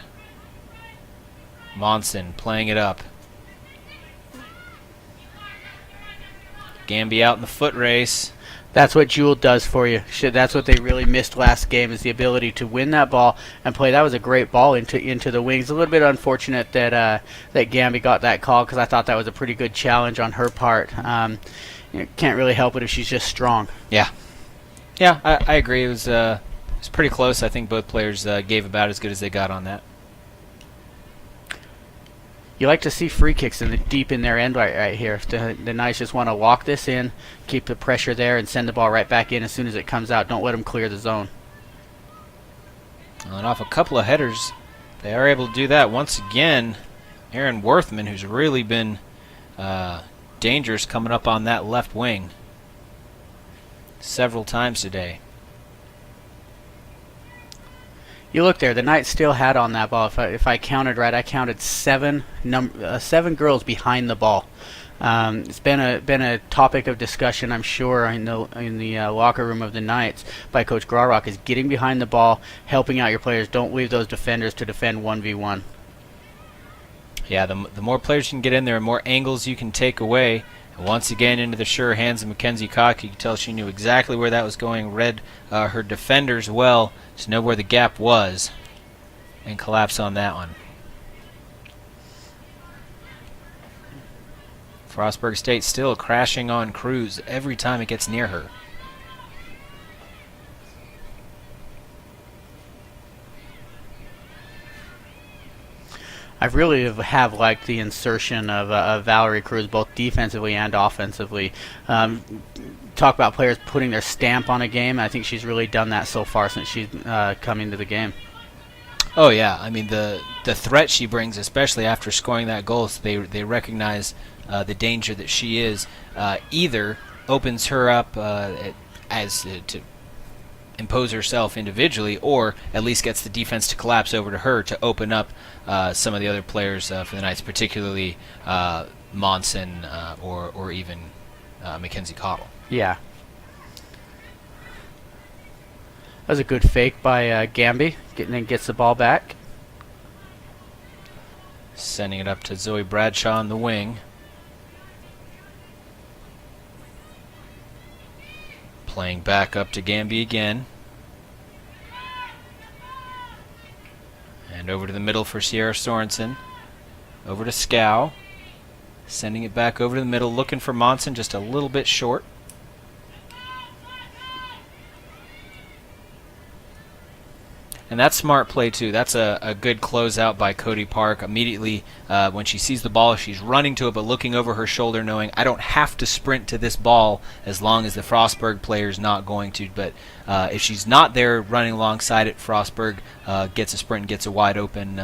Monson playing it up. Gamby out in the foot race. That's what Jewel does for you. That's what they really missed last game, is the ability to win that ball and play. That was a great ball into the wings. A little bit unfortunate that Gamby got that call, because I thought that was a pretty good challenge on her part. Can't really help it if she's just strong. Yeah, I agree. It was pretty close. I think both players gave about as good as they got on that. You like to see free kicks deep in their end right here. If the Knights just want to lock this in, keep the pressure there, and send the ball right back in as soon as it comes out. Don't let them clear the zone. And off a couple of headers, they are able to do that. Once again, Aaron Worthman, who's really been dangerous coming up on that left wing several times today. You look there, the Knights still had on that ball. If I counted right, I counted seven girls behind the ball. It's been a topic of discussion, I'm sure, in the locker room of the Knights by Coach Graurock, is getting behind the ball, helping out your players. Don't leave those defenders to defend 1v1. Yeah, the more players you can get in there, the more angles you can take away. And once again, into the sure hands of Mackenzie Cock. You can tell she knew exactly where that was going, read her defenders well to know where the gap was, and collapse on that one. Frostburg State still crashing on Cruz every time it gets near her. I really have liked the insertion of Valerie Cruz, both defensively and offensively. Talk about players putting their stamp on a game. I think she's really done that so far since she's come into the game. Oh yeah, I mean the threat she brings, especially after scoring that goal, so they recognize the danger that she is. Either opens her up to impose herself individually, or at least gets the defense to collapse over to her to open up some of the other players for the Knights, particularly Monson or even Mackenzie Cottle. Yeah. That was a good fake by Gamby, gets the ball back. Sending it up to Zoe Bradshaw on the wing. Playing back up to Gamby again. And over to the middle for Sierra Sorensen. Over to Scow. Sending it back over to the middle, looking for Monson, just a little bit short. And that's smart play, too. That's a good closeout by Cody Park. Immediately, when she sees the ball, she's running to it, but looking over her shoulder, knowing I don't have to sprint to this ball as long as the Frostburg player's not going to. But if she's not there running alongside it, Frostburg gets a sprint and gets a wide open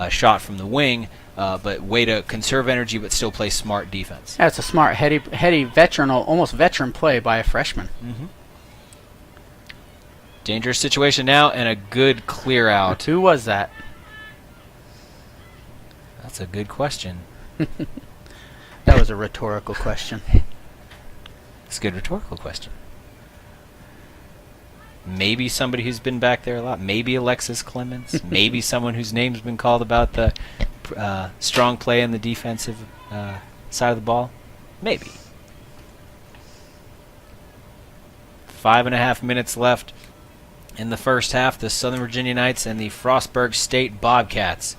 shot from the wing. But way to conserve energy but still play smart defense. That's a smart, heady veteran, almost veteran play by a freshman. Mm-hmm. Dangerous situation now, and a good clear out. Who was that? That's a good question. That was a rhetorical question. It's a good rhetorical question. Maybe somebody who's been back there a lot. Maybe Alexis Clements. Maybe someone whose name's been called about the strong play in the defensive side of the ball. Maybe. 5.5 minutes left in the first half. The Southern Virginia Knights and the Frostburg State Bobcats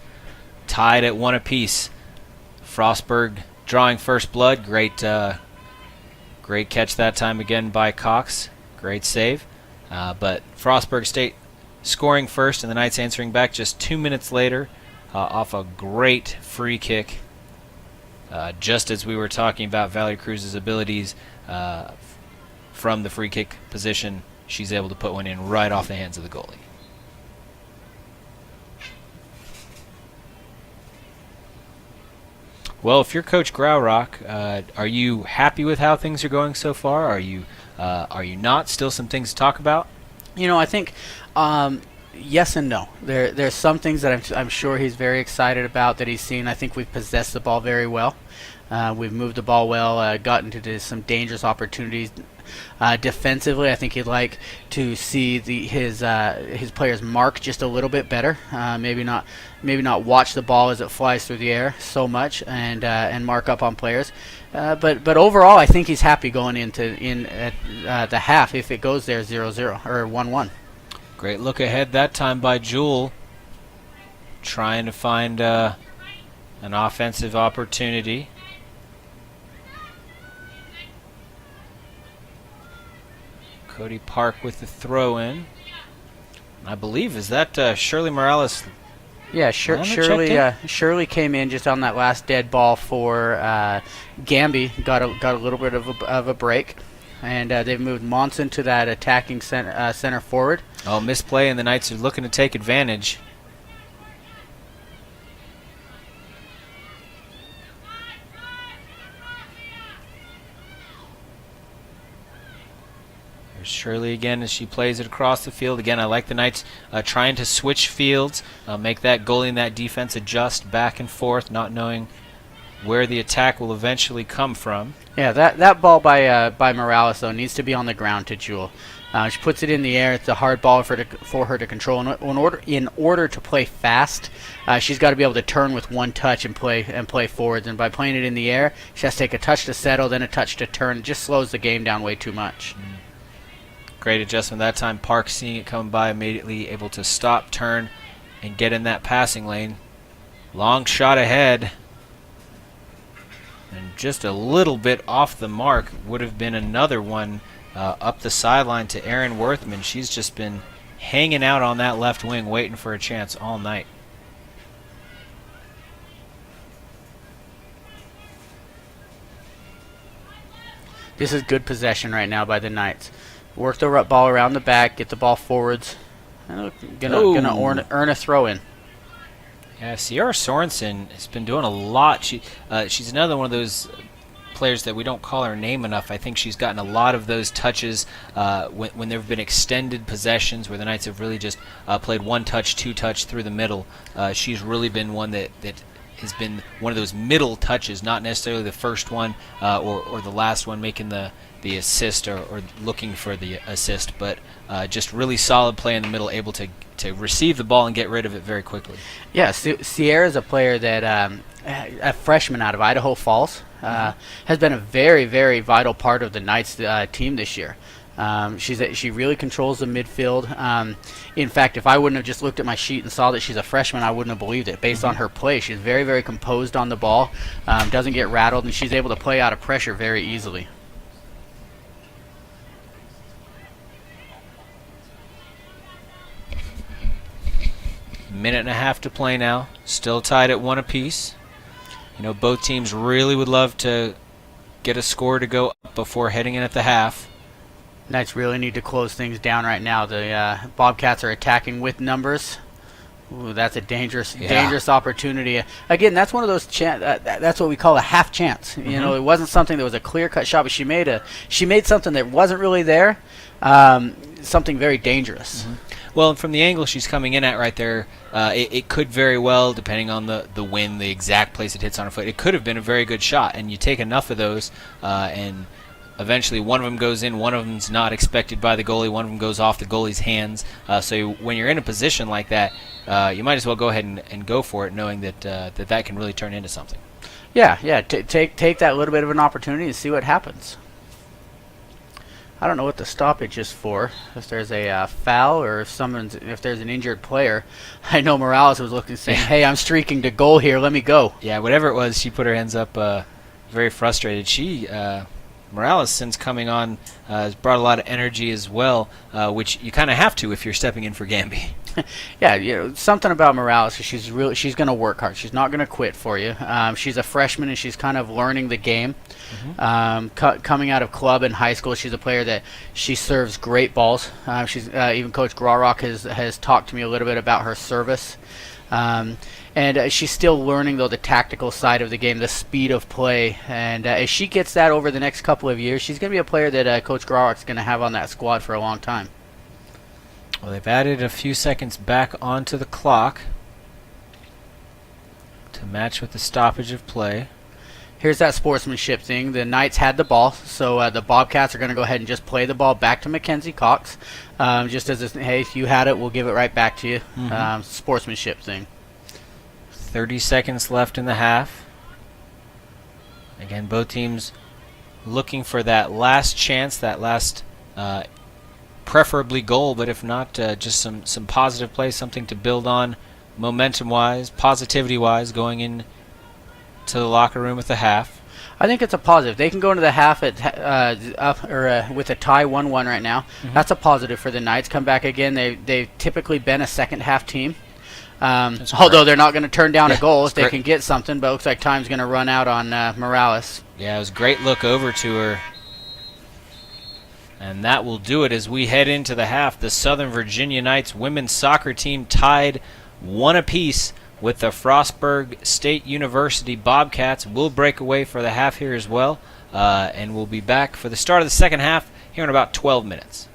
tied at 1 apiece. Frostburg drawing first blood. Great catch that time again by Cox. Great save. But Frostburg State scoring first, and the Knights answering back just 2 minutes later off a great free kick. Just as we were talking about Valerie Cruz's abilities from the free kick position, she's able to put one in right off the hands of the goalie. Well, if you're Coach Graurock, are you happy with how things are going so far? Are you not? Still some things to talk about? You know, I think yes and no. There's some things that I'm sure he's very excited about that he's seen. I think we've possessed the ball very well. We've moved the ball well, gotten into some dangerous opportunities. Defensively, I think he'd like to see his players mark just a little bit better. Maybe not watch the ball as it flies through the air so much, and mark up on players. But overall, I think he's happy going at the half if it goes there 0-0 or 1-1. Great look ahead that time by Jewell, trying to find an offensive opportunity. Cody Park with the throw-in. I believe, is that Shirley Morales Yeah, Checked in. Shirley came in just on that last dead ball for Gamby. Got a little bit of a break, and they've moved Monson to that attacking center forward. Oh, misplay, and the Knights are looking to take advantage. There's Shirley again as she plays it across the field. Again, I like the Knights trying to switch fields, make that goalie and that defense adjust back and forth, not knowing where the attack will eventually come from. Yeah, that ball by Morales, though, needs to be on the ground to Jewel. She puts it in the air. It's a hard ball for her to control. In order to play fast, she's got to be able to turn with one touch and play forwards. And by playing it in the air, she has to take a touch to settle, then a touch to turn. It just slows the game down way too much. Great adjustment that time. Park seeing it coming by, immediately able to stop, turn, and get in that passing lane. Long shot ahead. And just a little bit off the mark would have been another one up the sideline to Erin Worthman. She's just been hanging out on that left wing waiting for a chance all night. This is good possession right now by the Knights. Work the ball around the back, get the ball forwards. Gonna earn a throw in. Yeah, Sierra Sorensen has been doing a lot. She's another one of those players that we don't call her name enough. I think she's gotten a lot of those touches when there have been extended possessions where the Knights have really just played one touch, two touch through the middle. She's really been one that has been one of those middle touches, not necessarily the first one or the last one making the assist or looking for the assist, but just really solid play in the middle, able to receive the ball and get rid of it very quickly. Yeah, Sierra's a player that a freshman out of Idaho Falls has been a very, very vital part of the Knights team this year. She really controls the midfield. In fact, if I wouldn't have just looked at my sheet and saw that she's a freshman, I wouldn't have believed it. Based on her play, she's very, very composed on the ball, doesn't get rattled, and she's able to play out of pressure very easily. Minute and a half to play now. Still tied at 1 apiece. You know, both teams really would love to get a score to go up before heading in at the half. Knights really need to close things down right now. The Bobcats are attacking with numbers. Ooh, that's a dangerous opportunity. Again, that's one of those that's what we call a half chance. You know, it wasn't something that was a clear-cut shot, but she made something that wasn't really there, something very dangerous. Well, and from the angle she's coming in at right there, it could very well, depending on the wind, the exact place it hits on her foot, it could have been a very good shot. And you take enough of those, and eventually one of them goes in, one of them's not expected by the goalie, one of them goes off the goalie's hands. So when you're in a position like that, you might as well go ahead and go for it, knowing that that can really turn into something. Yeah. Take that little bit of an opportunity and see what happens. I don't know what the stoppage is for. If there's a foul or if there's an injured player. I know Morales was looking, saying, "Hey, I'm streaking to goal here. Let me go." Yeah, whatever it was, she put her hands up, very frustrated. Morales, since coming on, has brought a lot of energy as well, which you kind of have to if you're stepping in for Gamby. Yeah, something about Morales. She's going to work hard. She's not going to quit for you. She's a freshman and she's kind of learning the game. Coming out of club and high school, she's a player that she serves great balls. She's even Coach Grawrock has talked to me a little bit about her service. And she's still learning, though, the tactical side of the game, the speed of play. And as she gets that over the next couple of years, she's going to be a player that Coach Grawrock's going to have on that squad for a long time. Well, they've added a few seconds back onto the clock to match with the stoppage of play. Here's that sportsmanship thing. The Knights had the ball, so the Bobcats are going to go ahead and just play the ball back to Mackenzie Cox. Just as, hey, if you had it, we'll give it right back to you. Sportsmanship thing. 30 seconds left in the half. Again, both teams looking for that last chance, that last preferably goal, but if not, just some positive play, something to build on momentum-wise, positivity-wise, going in to the locker room with the half. I think it's a positive. They can go into the half at with a tie 1-1 right now. That's a positive for the Knights. Come back again. They've typically been a second half team. Although they're not going to turn down a goal if they great. can get something, but it looks like time's going to run out on Morales. Yeah, it was a great look over to her. And that will do it as we head into the half. The Southern Virginia Knights women's soccer team tied 1 apiece with the Frostburg State University Bobcats. We'll break away for the half here as well, and we'll be back for the start of the second half here in about 12 minutes.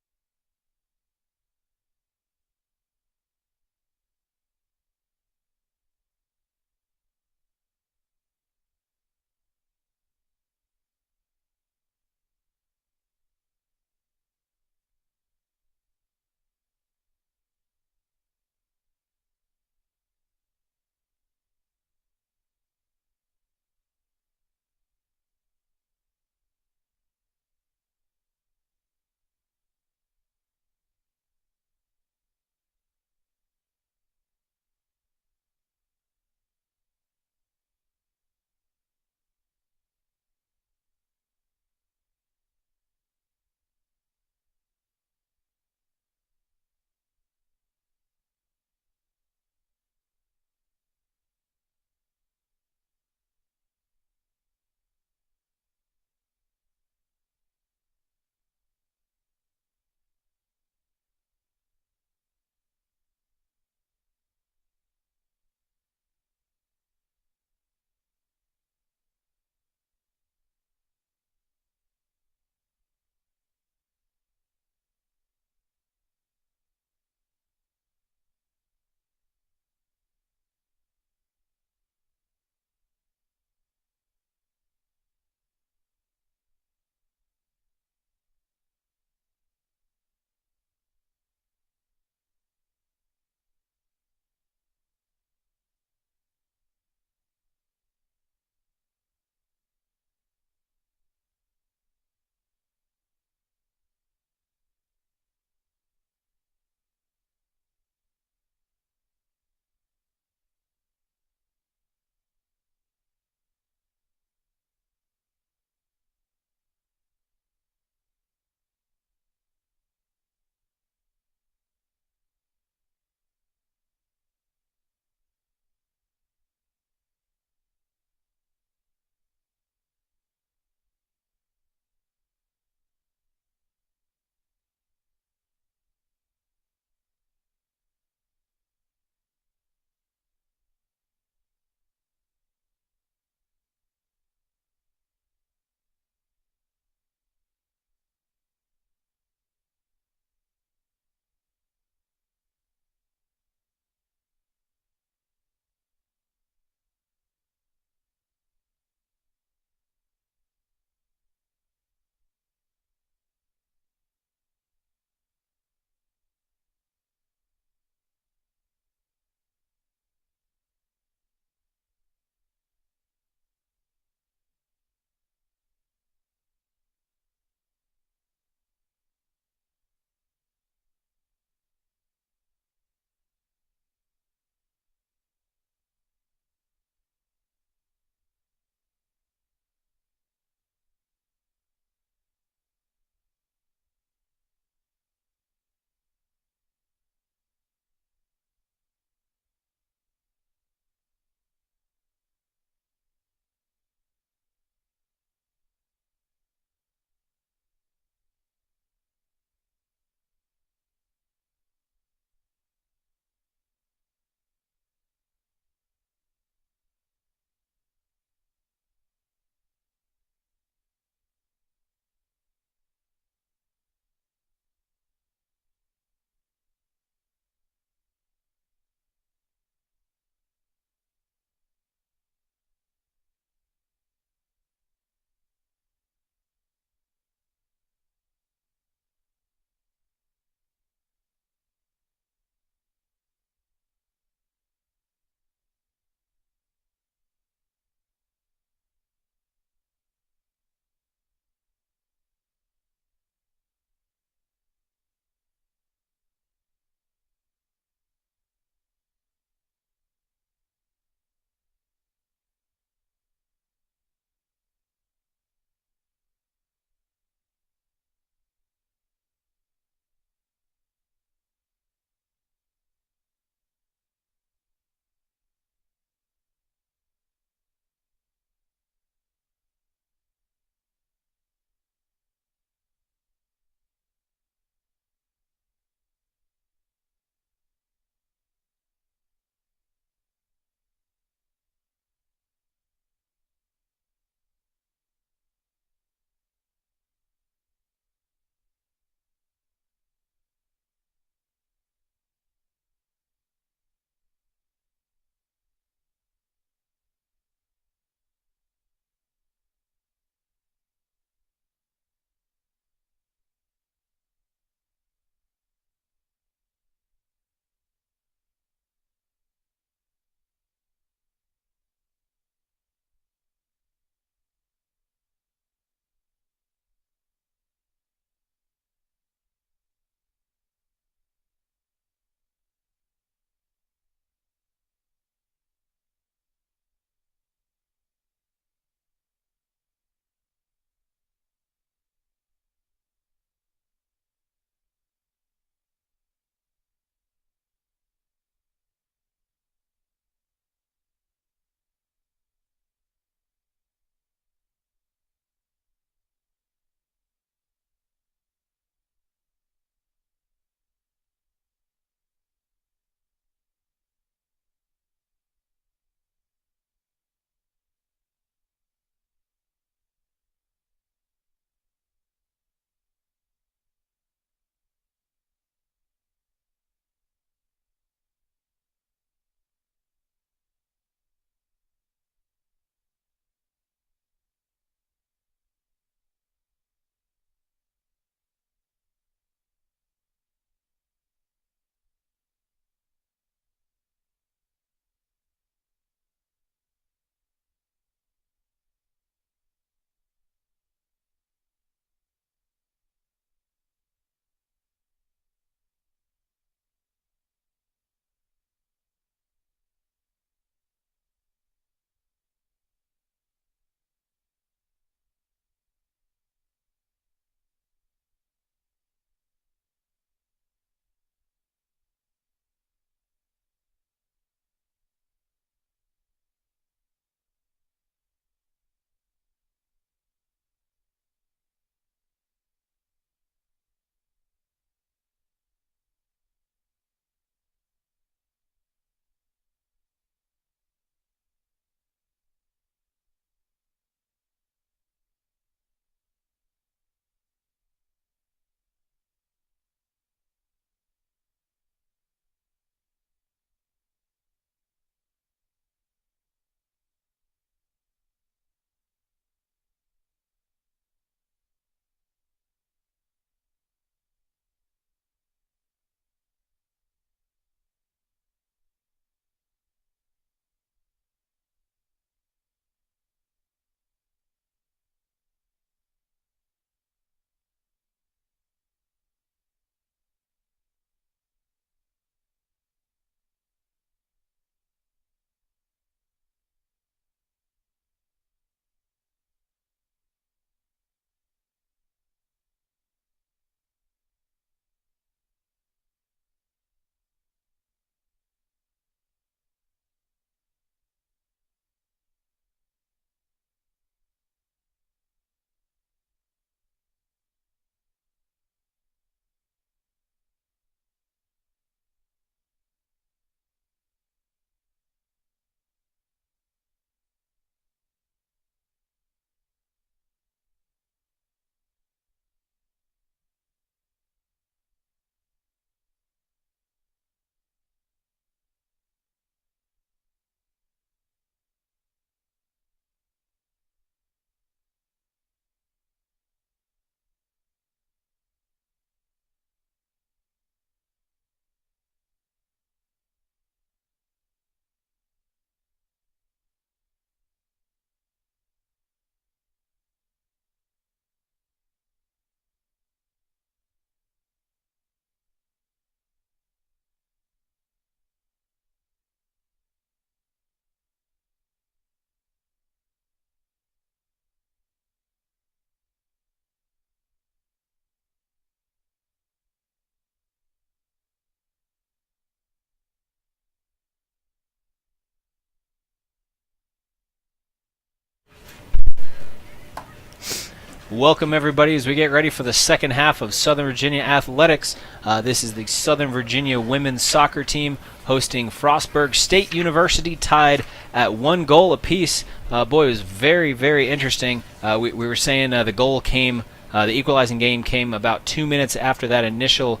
Welcome, everybody, as we get ready for the second half of Southern Virginia Athletics. This is the Southern Virginia women's soccer team hosting Frostburg State University, tied at 1 goal apiece. Boy, it was very, very interesting. We were saying the goal came, the equalizing game came about 2 minutes after that initial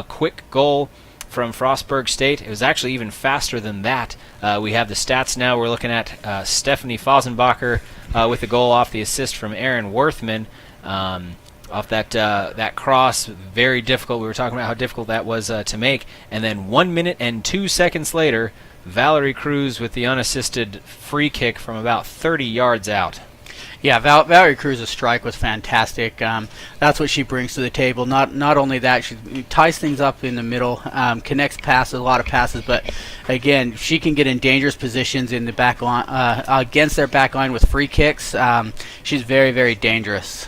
quick goal from Frostburg State. It was actually even faster than that. We have the stats now. We're looking at Stephanie Fosenbacher with the goal off the assist from Aaron Worthman. Off that cross, very difficult. We were talking about how difficult that was to make. And then 1 minute and 2 seconds later, Valerie Cruz with the unassisted free kick from about 30 yards out. Yeah, Valerie Cruz's strike was fantastic. That's what she brings to the table. Not only that, she ties things up in the middle, connects passes, a lot of passes, but again, she can get in dangerous positions in the back line, against their back line with free kicks. She's very, very dangerous.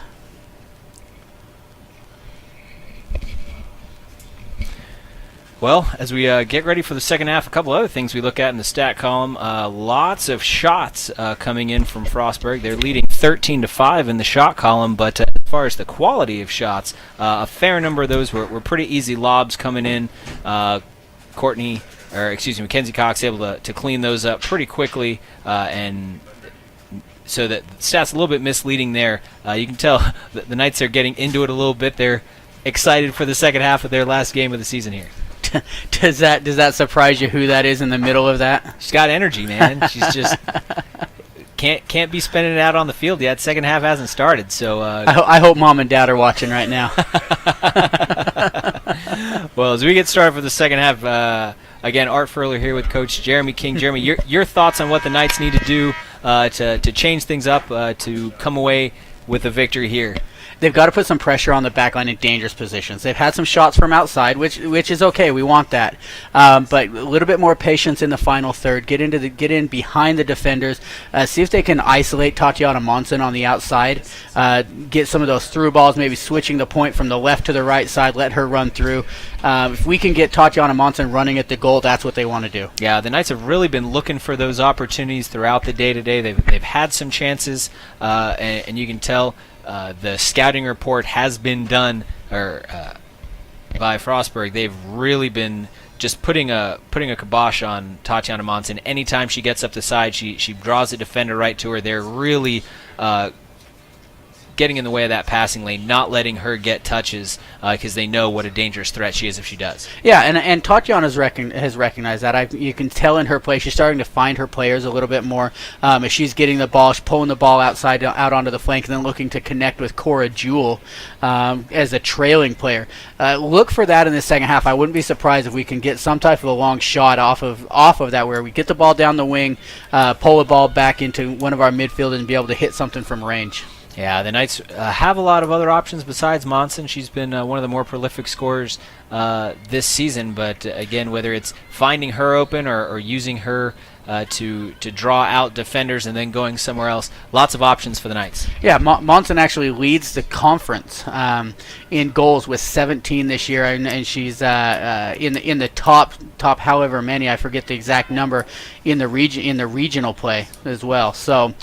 Well, as we get ready for the second half, a couple other things we look at in the stat column. Lots of shots coming in from Frostburg. They're leading 13-5 in the shot column, but as far as the quality of shots, a fair number of those were pretty easy lobs coming in. Mackenzie Cox able to clean those up pretty quickly, and so that the stats a little bit misleading there. You can tell the Knights are getting into it a little bit. They're excited for the second half of their last game of the season here. Does that surprise you who that is in the middle of that? She's got energy, man. She's just can't be spending it out on the field yet. Second half hasn't started, so I hope mom and dad are watching right now. Well, as we get started for the second half, again, Art Furler here with Coach Jeremy King. Jeremy, your thoughts on what the Knights need to do to change things up to come away with a victory here? They've got to put some pressure on the back line in dangerous positions. They've had some shots from outside, which is okay. We want that, but a little bit more patience in the final third. Get in behind the defenders. See if they can isolate Tatiana Monson on the outside. Get some of those through balls, maybe switching the point from the left to the right side. Let her run through. If we can get Tatiana Monson running at the goal, that's what they want to do. Yeah, the Knights have really been looking for those opportunities throughout the day today. They've had some chances, and you can tell. The scouting report has been done by Frostburg. They've really been just putting a kibosh on Tatiana Monson. Anytime she gets up the side, she draws a defender right to her. They're really getting in the way of that passing lane, not letting her get touches because they know what a dangerous threat she is if she does. Yeah, and Tatiana has recognized that. You can tell in her play she's starting to find her players a little bit more. If she's getting the ball, she's pulling the ball outside out onto the flank, and then looking to connect with Cora Jewell as a trailing player. Look for that in the second half. I wouldn't be surprised if we can get some type of a long shot off of that, where we get the ball down the wing, pull the ball back into one of our midfielders, and be able to hit something from range. Yeah, the Knights have a lot of other options besides Monson. She's been one of the more prolific scorers this season, but again, whether it's finding her open or using her to draw out defenders and then going somewhere else, lots of options for the Knights. Yeah, Monson actually leads the conference in goals with 17 this year, and she's in the top however many, I forget the exact number, in the regional play as well. So.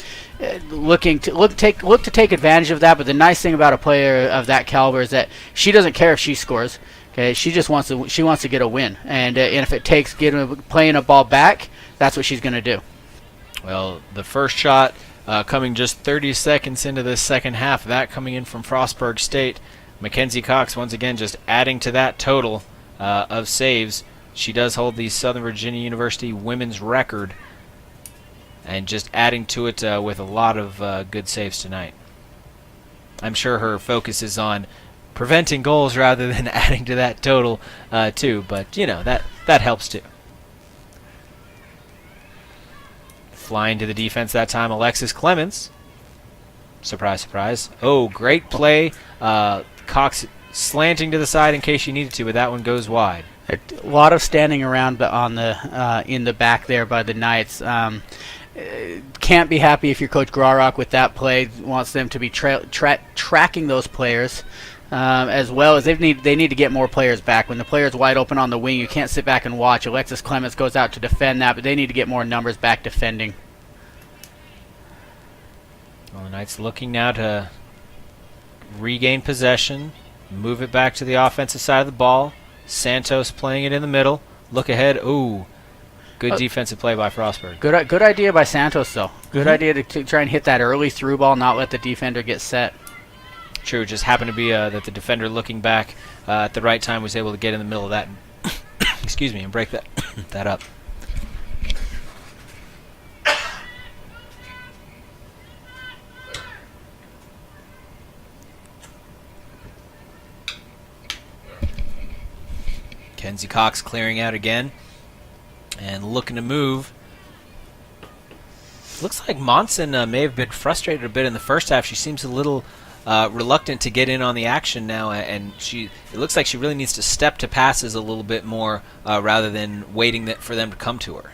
Looking to take advantage of that, but the nice thing about a player of that caliber is that she doesn't care if she scores. Okay, she just wants to get a win, and if it takes playing a ball back, that's what she's going to do. Well, the first shot coming just 30 seconds into the second half, that coming in from Frostburg State. Mackenzie Cox once again just adding to that total of saves. She does hold the Southern Virginia University women's record, and just adding to it with a lot of good saves tonight. I'm sure her focus is on preventing goals rather than adding to that total too, but you know, that helps too. Flying to the defense that time, Alexis Clements. Surprise, surprise. Oh, great play. Cox slanting to the side in case she needed to, but that one goes wide. A lot of standing around on in the back there by the Knights. Can't be happy if you're Coach Graurock with that play. Wants them to be tracking those players, as well as they need to get more players back. When the player's wide open on the wing, you can't sit back and watch. Alexis Clements goes out to defend that, but they need to get more numbers back defending. Well, the Knights looking now to regain possession, move it back to the offensive side of the ball. Santos playing it in the middle. Look ahead. Ooh, good defensive play by Frostburg. Good idea by Santos, though. Good idea to try and hit that early through ball, not let the defender get set. True, it just happened to be that the defender looking back at the right time was able to get in the middle of that. Excuse me, and break that up. Kenzie Cox clearing out again and looking to move. Looks like Monson may have been frustrated a bit in the first half. She seems a little reluctant to get in on the action now, and it looks like she really needs to step to passes a little bit more rather than waiting for them to come to her.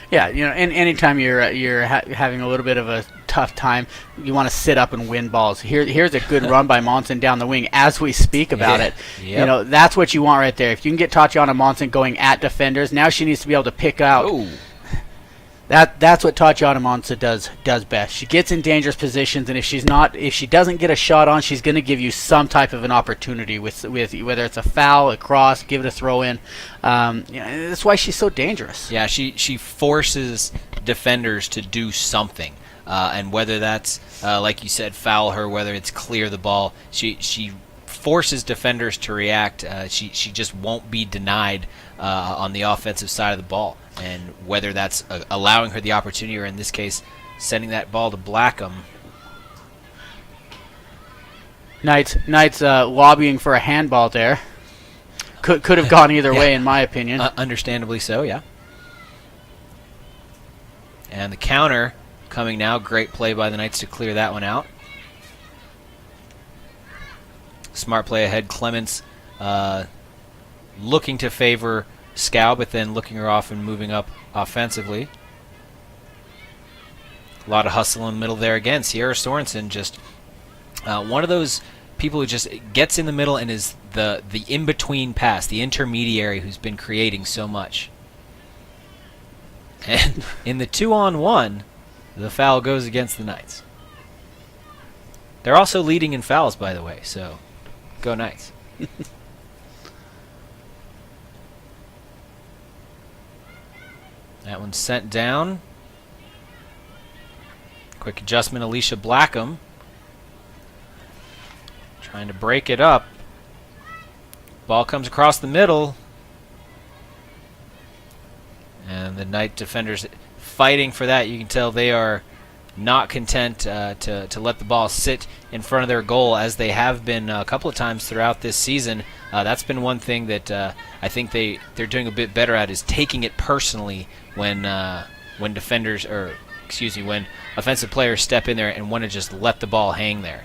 Yeah, and anytime you're having a little bit of a tough time, you want to sit up and win balls. Here's a good run by Monson down the wing as we speak about it. Yep. That's what you want right there. If you can get Tatiana Monson going at defenders, now she needs to be able to pick out. Ooh. That's what Tatiana Monson does best. She gets in dangerous positions, and if she doesn't get a shot on, she's going to give you some type of an opportunity with whether it's a foul, a cross, give it a throw in. That's why she's so dangerous. Yeah, she forces defenders to do something, and whether that's like you said, foul her, whether it's clear the ball, she forces defenders to react. She just won't be denied on the offensive side of the ball. And whether that's allowing her the opportunity, or in this case, sending that ball to Blackham. Knight's lobbying for a handball there. Could have gone either way, in my opinion. Understandably so, yeah. And the counter coming now. Great play by the Knights to clear that one out. Smart play ahead. Clements looking to favor Scow, but then looking her off and moving up offensively. A lot of hustle in the middle there again. Sierra Sorensen just one of those people who just gets in the middle and is the in-between pass, the intermediary who's been creating so much. And in the 2-on-1, the foul goes against the Knights. They're also leading in fouls, by the way, so go Knights. That one's sent down. Quick adjustment, Alicia Blackham. Trying to break it up. Ball comes across the middle. And the Knight defenders fighting for that. You can tell they are not content to let the ball sit in front of their goal, as they have been a couple of times throughout this season. That's been one thing that I think they're doing a bit better at, is taking it personally when defenders, or excuse me, when offensive players step in there and want to just let the ball hang there.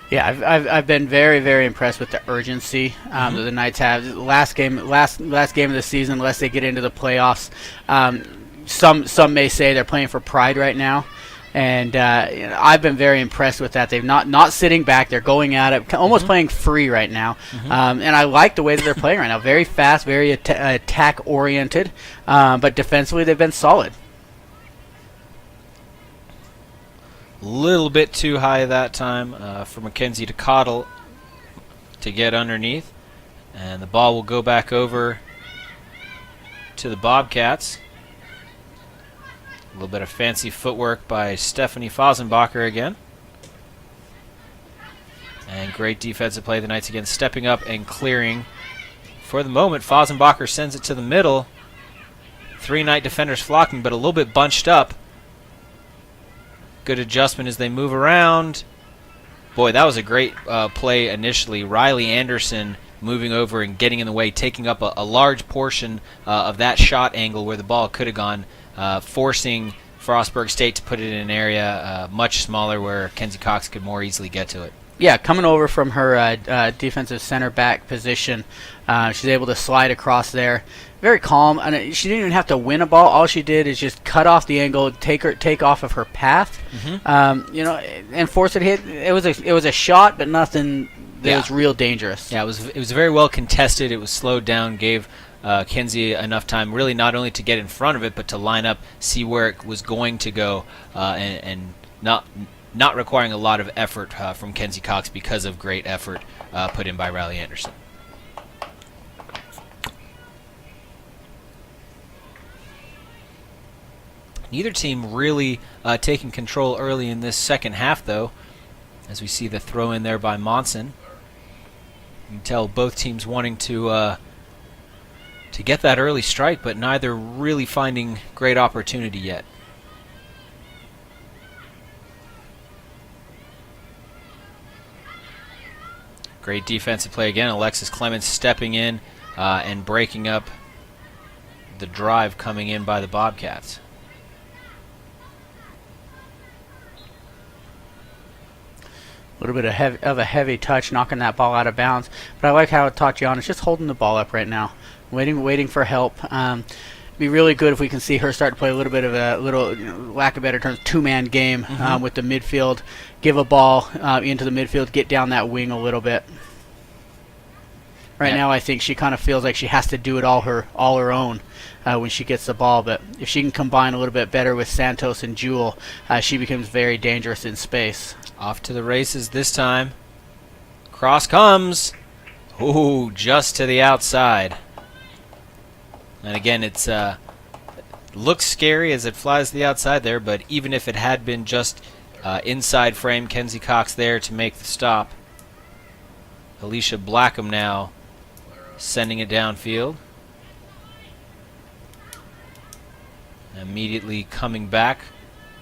Yeah, I've been very, very impressed with the urgency that the Knights have. Last game of the season, unless they get into the playoffs, some may say they're playing for pride right now, and I've been very impressed with that. They've not sitting back; they're going at it, almost playing free right now. And I like the way that they're playing right now. Very fast, very attack oriented, but defensively they've been solid. Little bit too high that time for Mackenzie to coddle to get underneath, and the ball will go back over to the Bobcats. A little bit of fancy footwork by Stephanie Fosenbacher again, and great defensive play. The Knights again stepping up and clearing. For the moment, Fosenbacher sends it to the middle. 3 Knight defenders flocking, but a little bit bunched up. Good adjustment as they move around. Boy, that was a great play initially. Riley Anderson moving over and getting in the way, taking up a large portion of that shot angle where the ball could have gone, forcing Frostburg State to put it in an area much smaller where Kenzie Cox could more easily get to it. Yeah, coming over from her defensive center back position, she's able to slide across there. Very calm, and she didn't even have to win a ball. All she did is just cut off the angle, take off of her path, and force it to hit. It was a shot, but nothing that was real dangerous. Yeah, it was very well contested. It was slowed down, gave Kenzie enough time, really not only to get in front of it, but to line up, see where it was going to go, and not not requiring a lot of effort from Kenzie Cox because of great effort put in by Riley Anderson. Neither team really taking control early in this second half, though, as we see the throw in there by Monson. You can tell both teams wanting to get that early strike, but neither really finding great opportunity yet. Great defensive play again. Alexis Clements stepping in and breaking up the drive coming in by the Bobcats. A little bit of a heavy touch, knocking that ball out of bounds. But I like how Tatiana's just holding the ball up right now, waiting for help. Be really good if we can see her start to play a little bit of a lack of better terms, two-man game with the midfield. Give a ball into the midfield, get down that wing a little bit. Right now, I think she kind of feels like she has to do it all her own when she gets the ball. But if she can combine a little bit better with Santos and Jewel, she becomes very dangerous in space. Off to the races this time. Cross comes. Ooh, just to the outside. And again, it's looks scary as it flies to the outside there, but even if it had been just inside frame, Kenzie Cox there to make the stop. Alicia Blackham now sending it downfield. Immediately coming back.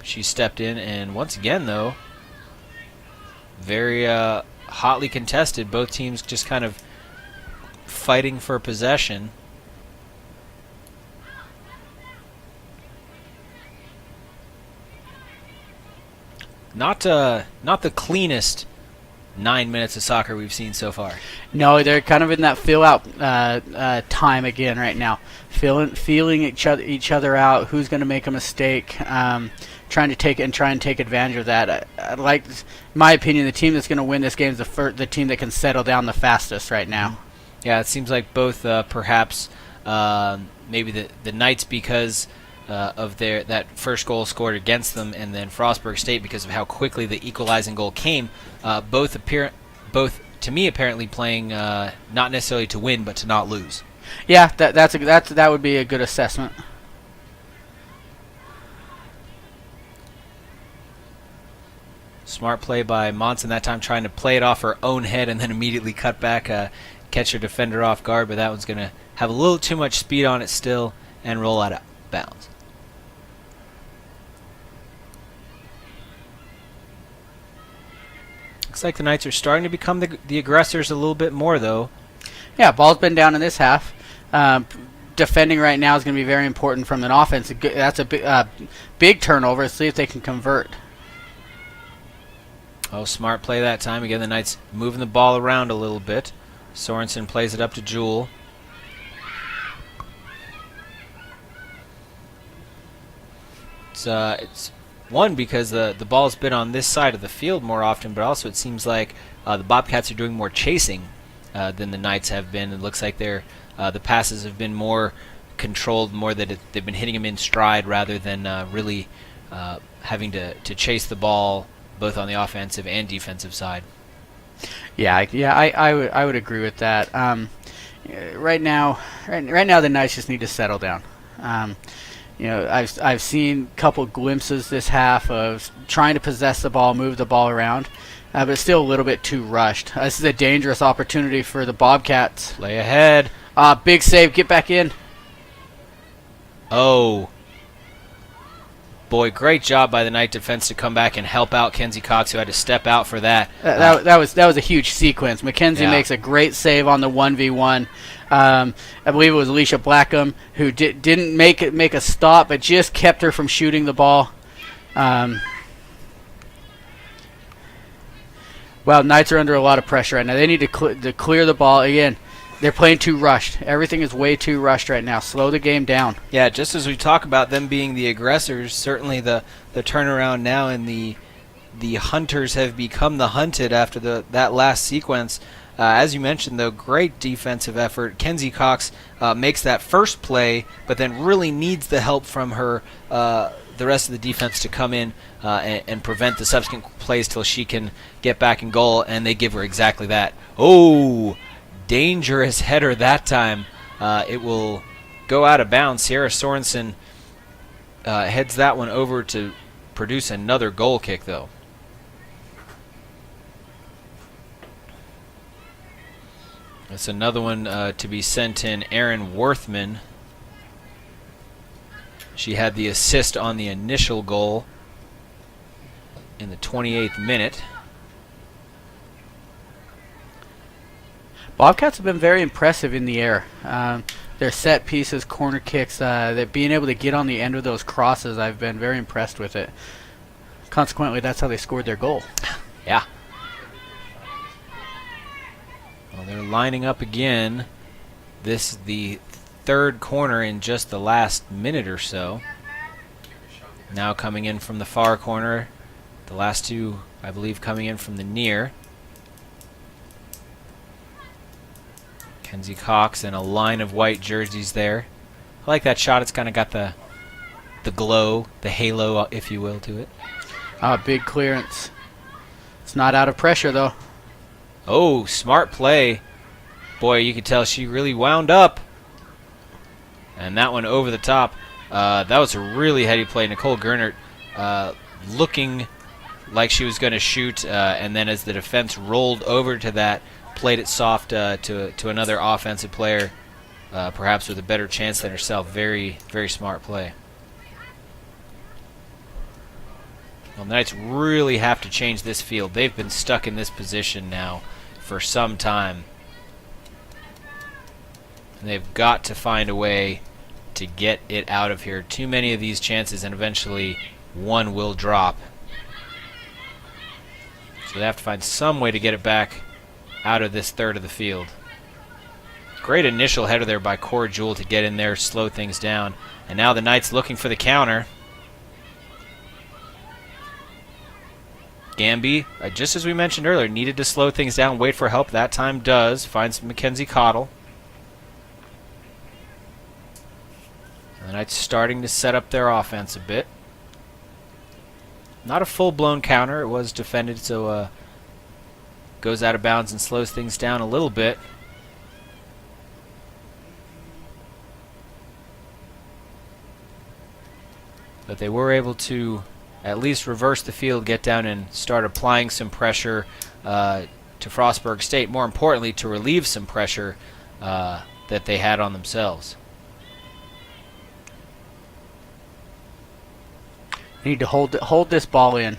She stepped in, and once again, though, very hotly contested. Both teams just kind of fighting for possession. Not the cleanest 9 minutes of soccer we've seen so far. No, they're kind of in that fill-out time again right now, feeling each other out. Who's going to make a mistake? Trying to take advantage of that. I'd like, in my opinion, the team that's going to win this game is the team that can settle down the fastest right now. Yeah, it seems like both perhaps maybe the Knights because of that first goal scored against them, and then Frostburg State because of how quickly the equalizing goal came. Both to me apparently playing not necessarily to win but to not lose. Yeah, that would be a good assessment. Smart play by Monson that time, trying to play it off her own head and then immediately cut back, catch her defender off guard, but that one's going to have a little too much speed on it still and roll out of bounds. Looks like the Knights are starting to become the aggressors a little bit more, though. Yeah, ball's been down in this half. Defending right now is going to be very important from an offense. That's a big turnover. See if they can convert. Oh, smart play that time. Again, the Knights moving the ball around a little bit. Sorensen plays it up to Jewel. It's one because the ball's been on this side of the field more often, but also it seems like the Bobcats are doing more chasing than the Knights have been. It looks like the passes have been more controlled, more that they've been hitting them in stride rather than really having to chase the ball both on the offensive and defensive side. I would agree with that. Right now the Knights just need to settle down. I've seen a couple glimpses this half of trying to possess the ball, move the ball around, but it's still a little bit too rushed. This is a dangerous opportunity for the Bobcats. Play ahead. Big save. Get back in. Oh. Boy, great job by the Knight defense to come back and help out Kenzie Cox, who had to step out for that. That was a huge sequence. Mackenzie makes a great save on the 1v1. I believe it was Alicia Blackham who didn't make a stop, but just kept her from shooting the ball. Knights are under a lot of pressure right now. They need to clear the ball again. They're playing too rushed. Everything is way too rushed right now. Slow the game down. Yeah, just as we talk about them being the aggressors, certainly the turnaround now and the hunters have become the hunted after that last sequence. As you mentioned, though, great defensive effort. Kenzie Cox makes that first play, but then really needs the help from her the rest of the defense to come in and prevent the subsequent plays till she can get back in goal, and they give her exactly that. Oh, dangerous header that time. It will go out of bounds. Sierra Sorensen heads that one over to produce another goal kick, though. That's another one to be sent in. Erin Worthman. She had the assist on the initial goal in the 28th minute. Bobcats have been very impressive in the air. Their set pieces, corner kicks, that being able to get on the end of those crosses, I've been very impressed with it. Consequently, that's how they scored their goal. Yeah. Well, they're lining up again. This is the third corner in just the last minute or so. Now coming in from the far corner. The last two, I believe, coming in from the near. Kenzie Cox and a line of white jerseys there. I like that shot. It's kind of got the glow, the halo, if you will, to it. Big clearance. It's not out of pressure, though. Oh, smart play. Boy, you could tell she really wound up. And that one over the top. That was a really heady play. Nicole Gernert looking like she was going to shoot, and then as the defense rolled over to that, played it soft to another offensive player, perhaps with a better chance than herself. Very, very smart play. Well, the Knights really have to change this field. They've been stuck in this position now for some time. And they've got to find a way to get it out of here. Too many of these chances, and eventually one will drop. So they have to find some way to get it back out of this third of the field. Great initial header there by Cora Jewell to get in there, slow things down. And now the Knights looking for the counter. Gamby, just as we mentioned earlier, needed to slow things down, wait for help. That time does. Finds Mackenzie Cottle. And the Knights starting to set up their offense a bit. Not a full-blown counter. It was defended, so goes out of bounds and slows things down a little bit. But they were able to at least reverse the field, get down and start applying some pressure to Frostburg State. More importantly, to relieve some pressure that they had on themselves. You need to hold this ball in.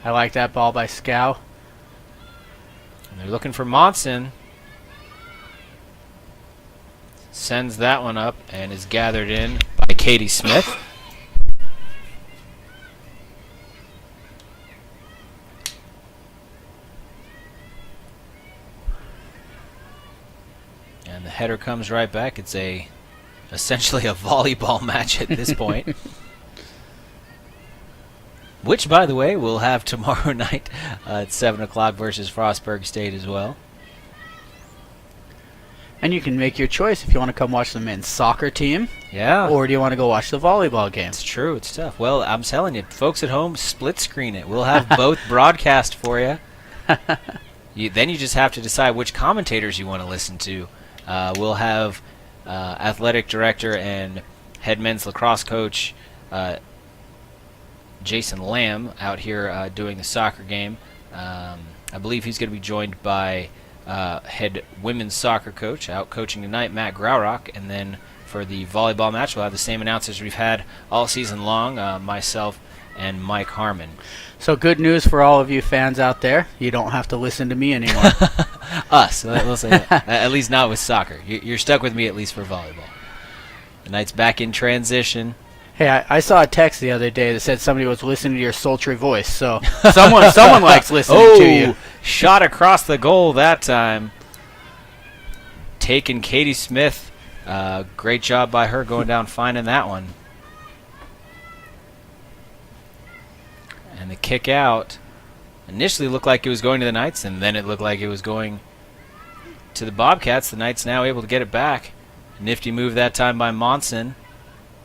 I like that ball by Scow. And they're looking for Monson. Sends that one up and is gathered in by Katie Smith. And the header comes right back. It's essentially a volleyball match at this point. Which, by the way, we'll have tomorrow night at 7 o'clock versus Frostburg State as well. And you can make your choice if you want to come watch the men's soccer team. Yeah. Or do you want to go watch the volleyball game? It's true. It's tough. Well, I'm telling you, folks at home, split screen it. We'll have both broadcast for you. Then you just have to decide which commentators you want to listen to. We'll have athletic director and head men's lacrosse coach Jason Lamb out here doing the soccer game. I believe he's going to be joined by head women's soccer coach out coaching tonight, Matt Graurock. And then for the volleyball match, we'll have the same announcers we've had all season long, myself and Mike Harmon. So good news for all of you fans out there. You don't have to listen to me anymore. Us. We'll say that. At least not with soccer. You're stuck with me at least for volleyball. The Knights back in transition. Hey, I saw a text the other day that said somebody was listening to your sultry voice. So someone likes listening to you. Shot across the goal that time. Taking Katie Smith. Great job by her going down finding that one. And the kick out initially looked like it was going to the Knights, and then it looked like it was going to the Bobcats. The Knights now able to get it back. Nifty move that time by Monson.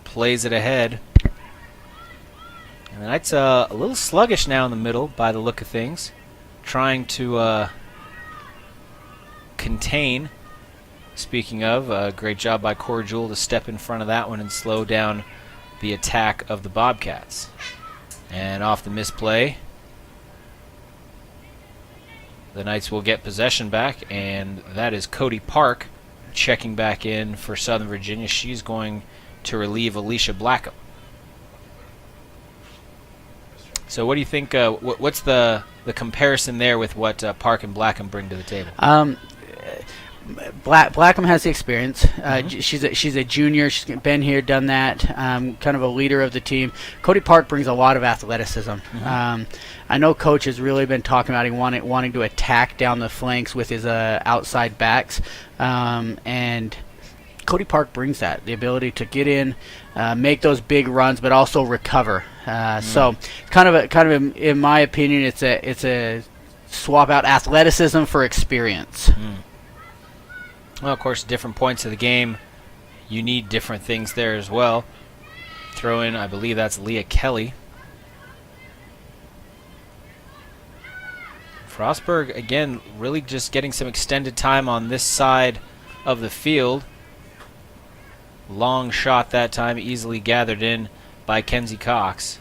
plays it ahead. And the Knights a little sluggish now in the middle by the look of things. Trying to contain. Speaking of, great job by Cora Jewell to step in front of that one and slow down the attack of the Bobcats. And off the misplay, the Knights will get possession back, and that is Cody Park checking back in for Southern Virginia. She's going to relieve Alicia Blackham. So what do you think, what's the comparison there with what Park and Blackham bring to the table? Blackham has the experience. She's a junior. She's been here, done that. Kind of a leader of the team. Cody Park brings a lot of athleticism. I know Coach has really been talking about wanting to attack down the flanks with his outside backs, and Cody Park brings that, the ability to get in, make those big runs, but also recover. So, kind of, in my opinion, it's a swap out athleticism for experience. Well, of course, different points of the game, you need different things there as well. Throw in, I believe that's Leah Kelly. Frostburg, again, really just getting some extended time on this side of the field. Long shot that time, easily gathered in by Kenzie Cox.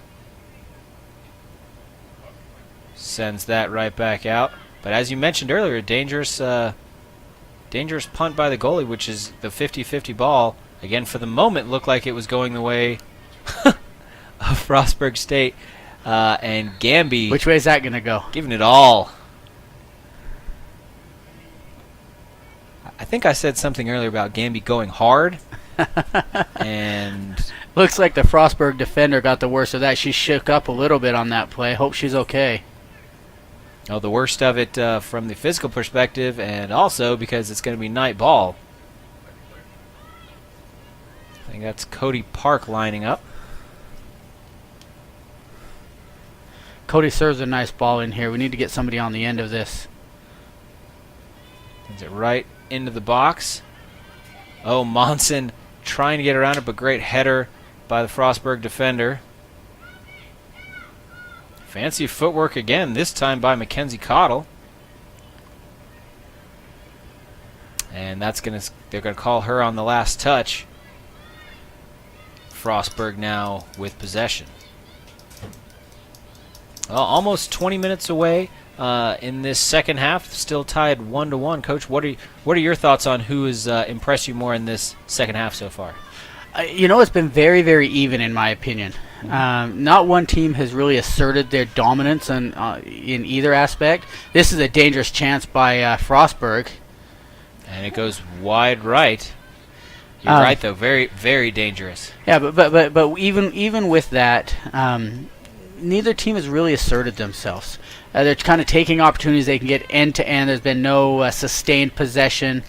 Sends that right back out. But as you mentioned earlier, dangerous punt by the goalie, which is the 50-50 ball. Again, for the moment, looked like it was going the way of Frostburg State. And Gamby... Which way is that going to go? Giving it all. I think I said something earlier about Gamby going hard. And... Looks like the Frostburg defender got the worst of that. She shook up a little bit on that play. Hope she's okay. Oh, the worst of it from the physical perspective, and also because it's going to be night ball. I think that's Cody Park lining up. Cody serves a nice ball in here. We need to get somebody on the end of this. Sends it right into the box. Oh, Monson trying to get around it, but great header by the Frostburg defender. Fancy footwork again, this time by Mackenzie Cottle. And they're gonna call her on the last touch. Frostburg now with possession. Well, almost 20 minutes away in this second half, still tied 1-1. Coach, what are your thoughts on who has impressed you more in this second half so far? It's been very, very even in my opinion. Not one team has really asserted their dominance in either aspect. This is a dangerous chance by Frostburg. And it goes wide right. You're right, though. Very, very dangerous. Yeah, but even with that, neither team has really asserted themselves. They're kind of taking opportunities they can get end to end. There's been no sustained possession.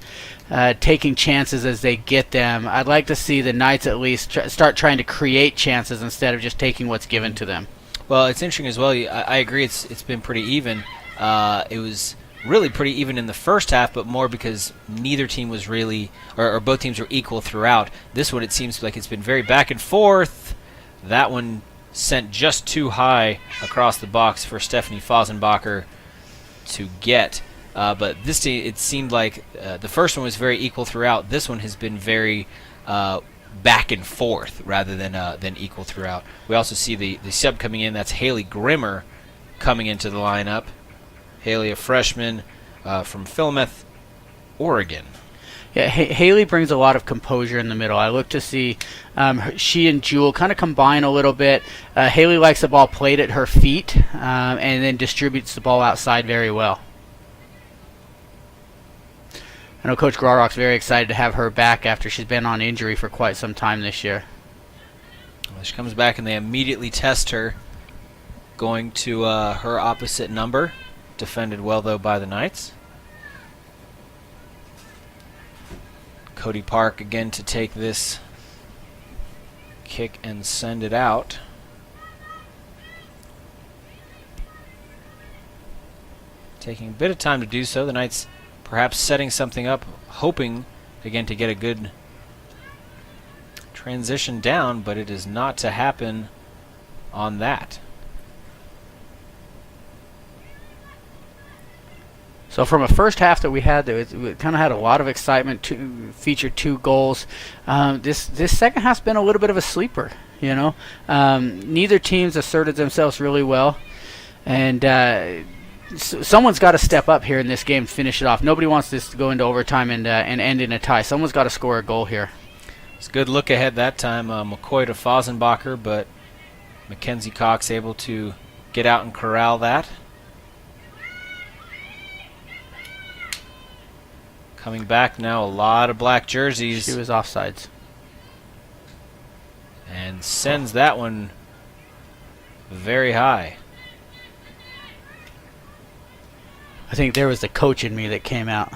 Taking chances as they get them. I'd like to see the Knights at least start trying to create chances instead of just taking what's given to them. Well, it's interesting as well. I agree it's been pretty even. It was really pretty even in the first half, but more because neither team was really, or both teams were equal throughout. This one, it seems like it's been very back and forth. That one sent just too high across the box for Stephanie Fosenbacher to get. But this team, it seemed like the first one was very equal throughout. This one has been very back and forth rather than equal throughout. We also see the sub coming in. That's Haley Grimmer coming into the lineup. Haley, a freshman from Philomath, Oregon. Yeah, Haley brings a lot of composure in the middle. I look to see she and Jewel kind of combine a little bit. Haley likes the ball played at her feet and then distributes the ball outside very well. I know Coach Graurock's very excited to have her back after she's been on injury for quite some time this year. Well, she comes back and they immediately test her, going to her opposite number. Defended well, though, by the Knights. Cody Park again to take this kick and send it out. Taking a bit of time to do so. The Knights perhaps setting something up, hoping again to get a good transition down, but it is not to happen on that. So from a first half that we had, we kind of had a lot of excitement. Featured 2 goals. This second half's been a little bit of a sleeper. Neither team's asserted themselves really well, and someone's got to step up here in this game to finish it off. Nobody wants this to go into overtime and end in a tie. Someone's got to score a goal here. It's a good look ahead that time. McCoy to Fosenbacher, but Mackenzie Cox able to get out and corral that. Coming back now, a lot of black jerseys. She was offsides. And sends that one very high. I think there was the coach in me that came out.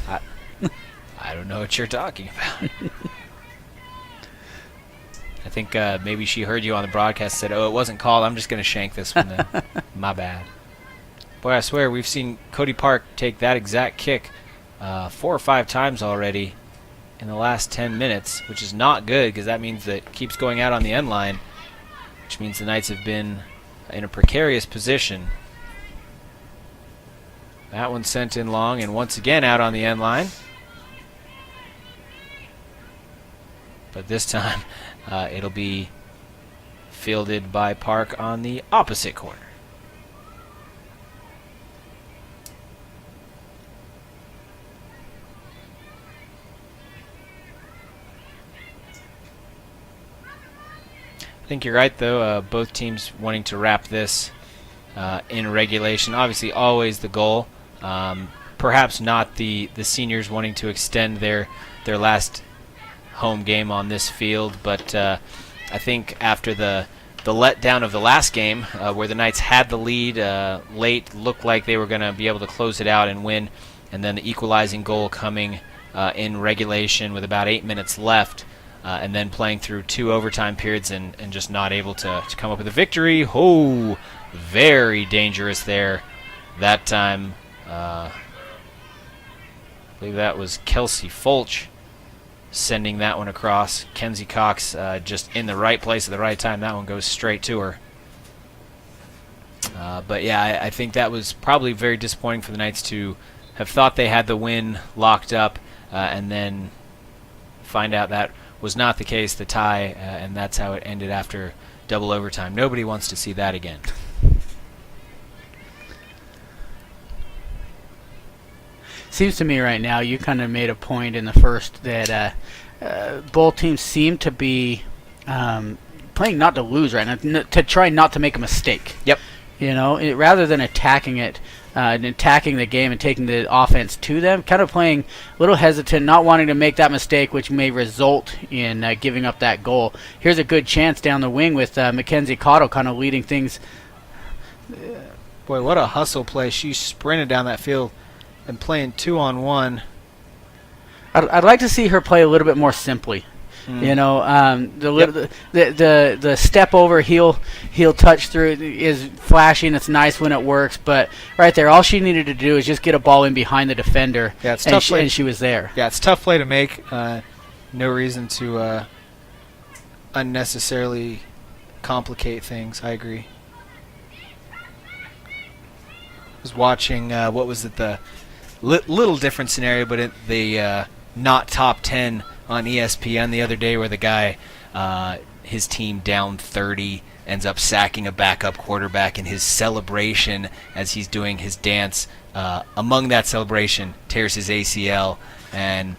I don't know what you're talking about. I think maybe she heard you on the broadcast and said, oh, it wasn't called. I'm just going to shank this one then. My bad. Boy, I swear, we've seen Cody Park take that exact kick 4 or 5 times already in the last 10 minutes, which is not good because that means that it keeps going out on the end line, which means the Knights have been in a precarious position. That one sent in long and once again out on the end line. But this time it'll be fielded by Park on the opposite corner. I think you're right, though. Both teams wanting to wrap this in regulation. Obviously, always the goal. Perhaps not the seniors wanting to extend their last home game on this field, but I think after the letdown of the last game, where the Knights had the lead late, looked like they were going to be able to close it out and win, and then the equalizing goal coming in regulation with about 8 minutes left. And then playing through 2 overtime periods and just not able to come up with a victory. Oh, very dangerous there that time. I believe that was Kelsey Fulch sending that one across. Kenzie Cox just in the right place at the right time. That one goes straight to her. But yeah, I think that was probably very disappointing for the Knights to have thought they had the win locked up and then find out that was not the case, the tie, and that's how it ended after double overtime. Nobody wants to see that again. Seems to me right now you kind of made a point in the first that both teams seem to be playing not to lose right now, to try not to make a mistake. Yep. Rather than attacking it and attacking the game and taking the offense to them, kind of playing a little hesitant, not wanting to make that mistake, which may result in giving up that goal. Here's a good chance down the wing with Mackenzie Cotto kind of leading things. Boy, what a hustle play. She sprinted down that field and playing 2-on-1. I'd like to see her play a little bit more simply. The step over heel touch through is flashing. It's nice when it works, but right there, all she needed to do is just get a ball in behind the defender. Yeah, it's tough and she was there. Yeah, it's a tough play to make. No reason to unnecessarily complicate things. I agree. I was watching what was it, the little different scenario, but the not top 10 on ESPN the other day, where the guy, his team down 30, ends up sacking a backup quarterback, in his celebration as he's doing his dance. Among that celebration, tears his ACL and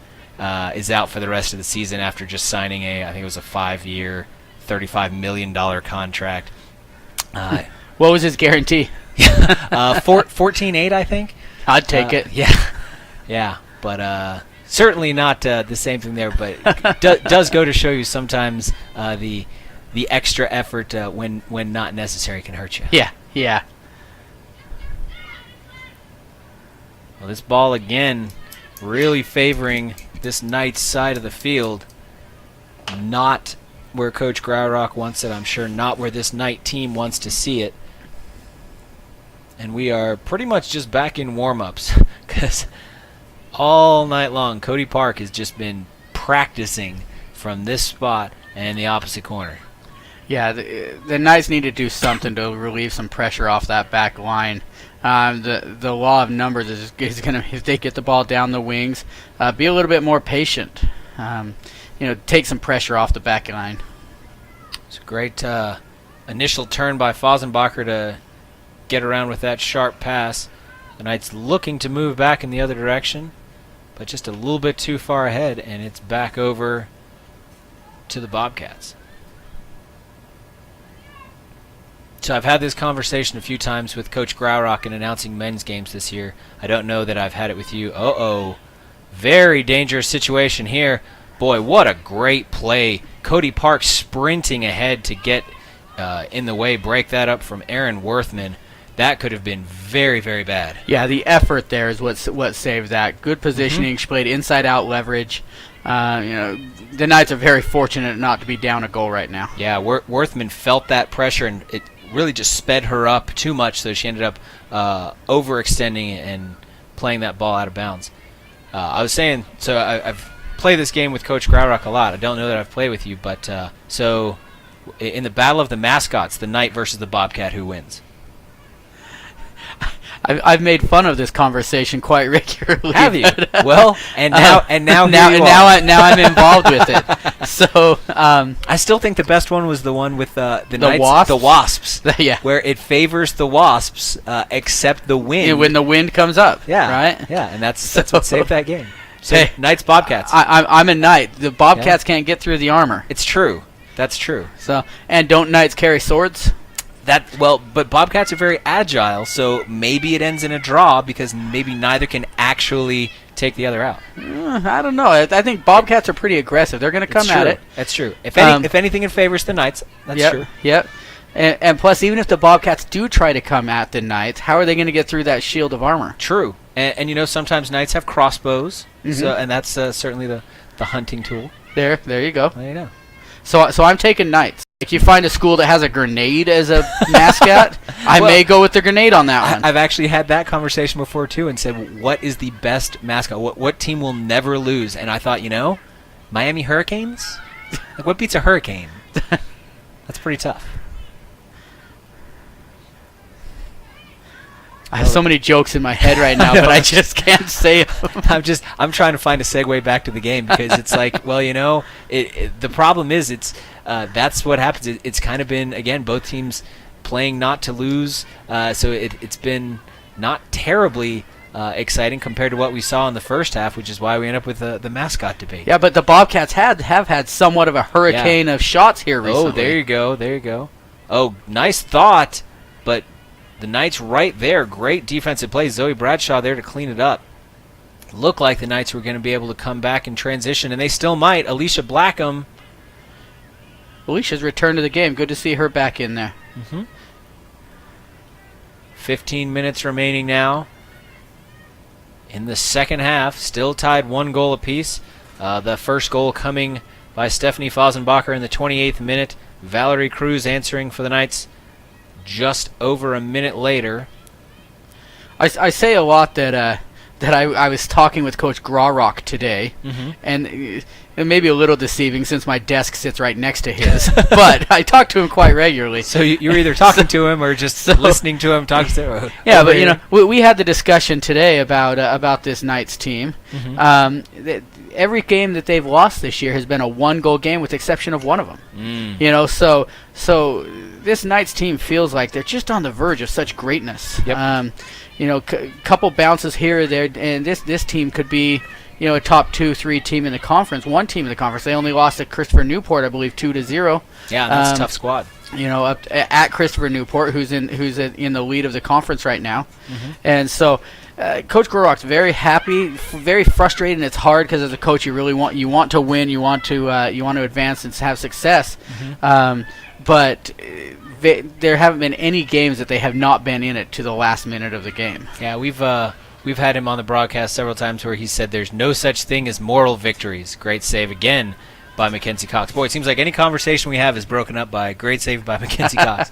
is out for the rest of the season after just signing I think it was a 5-year, $35 million contract. What was his guarantee? 14.8, I think. I'd take it. Yeah, but certainly not the same thing there. But does go to show you sometimes the extra effort when not necessary can hurt you. Yeah. Well, this ball again really favoring this Knights side of the field. Not where Coach Graurock wants it, I'm sure. Not where this Knight team wants to see it. And we are pretty much just back in warm-ups because all night long Cody Park has just been practicing from this spot and the opposite corner. Yeah, the Knights need to do something to relieve some pressure off that back line. The law of numbers is going to, if they get the ball down the wings, be a little bit more patient. Take some pressure off the back line. It's a great initial turn by Fosenbacher to get around with that sharp pass. The Knights looking to move back in the other direction, but just a little bit too far ahead, and it's back over to the Bobcats. So I've had this conversation a few times with Coach Graurock in announcing men's games this year. I don't know that I've had it with you. Very dangerous situation here. Boy, what a great play. Cody Park sprinting ahead to get in the way, break that up from Aaron Worthman. That could have been very, very bad. Yeah, the effort there is what saved that. Good positioning. She played inside-out leverage. The Knights are very fortunate not to be down a goal right now. Yeah, Worthman felt that pressure, and it really just sped her up too much, so she ended up overextending and playing that ball out of bounds. I was saying, so I've played this game with Coach Graurock a lot. I don't know that I've played with you, but so in the battle of the mascots, the Knight versus the Bobcat, who wins? I've made fun of this conversation quite regularly. Have you? Well, and now now I'm involved with it. So I still think the best one was the one with the Knights, Wasps? the Wasps, yeah, where it favors the Wasps except the wind. Yeah, when the wind comes up. Yeah, right. Yeah, and that's what saved that game. So hey, Knights Bobcats. I'm a Knight. The Bobcats can't get through the armor. It's true. That's true. So and don't Knights carry swords? But Bobcats are very agile, so maybe it ends in a draw because maybe neither can actually take the other out. I don't know. I think Bobcats are pretty aggressive. They're going to come at it. That's true. If anything, it favors the Knights. That's true. Yep. And plus, even if the Bobcats do try to come at the Knights, how are they going to get through that shield of armor? True. And sometimes Knights have crossbows, and that's certainly the hunting tool. There you go. There you go. So I'm taking Knights. If you find a school that has a grenade as a mascot, I may go with the grenade on that one. I've actually had that conversation before, too, and said, what is the best mascot? What team will never lose? And I thought, Miami Hurricanes? Like, what beats a hurricane? That's pretty tough. I have so many jokes in my head right now, but I just can't say them. I'm trying to find a segue back to the game because it's like, the problem is that's what happens. It's kind of been, again, both teams playing not to lose, so it's been not terribly exciting compared to what we saw in the first half, which is why we end up with the mascot debate. Yeah, but the Bobcats have had somewhat of a hurricane of shots here recently. Oh, there you go. Oh, nice thought, but the Knights right there, great defensive play. Zoe Bradshaw there to clean it up. Looked like the Knights were going to be able to come back in transition, and they still might. Alicia Blackham. Alicia's returned to the game. Good to see her back in there. 15 minutes remaining now in the second half. Still tied 1 goal apiece. The first goal coming by Stephanie Fosenbacher in the 28th minute. Valerie Cruz answering for the Knights just over a minute later. I say a lot that I was talking with Coach Graurock today, and it may be a little deceiving since my desk sits right next to his, but I talk to him quite regularly. So you're either talking to him or just listening to him talk to him. Yeah, but we had the discussion today about this Knights team. Every game that they've lost this year has been a 1-goal game with the exception of one of them. So this Knights team feels like they're just on the verge of such greatness. Yep. Couple bounces here or there, and this team could be, a top 2-3 team in the conference. One team in the conference. They only lost to Christopher Newport, I believe, 2-0. Yeah, that's a tough squad. Up at Christopher Newport, who's in the lead of the conference right now, and so. Coach Graurock's very happy, very frustrated, and it's hard because as a coach you really want to win, you want to advance and have success, but there haven't been any games that they have not been in it to the last minute of the game. Yeah, we've had him on the broadcast several times where he said there's no such thing as moral victories. Great save again by Mackenzie Cox. Boy, it seems like any conversation we have is broken up by a great save by Mackenzie Cox.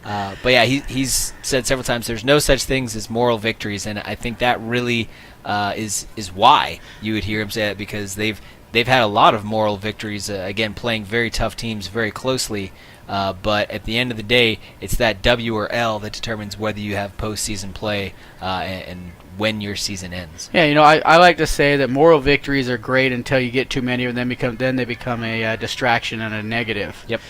But yeah, he's said several times there's no such things as moral victories, and I think that really is why you would hear him say that, because they've had a lot of moral victories, again, playing very tough teams very closely. But at the end of the day, it's that W or L that determines whether you have postseason play and when your season ends. Yeah, I like to say that moral victories are great until you get too many of them. Then they become a distraction and a negative. Yep.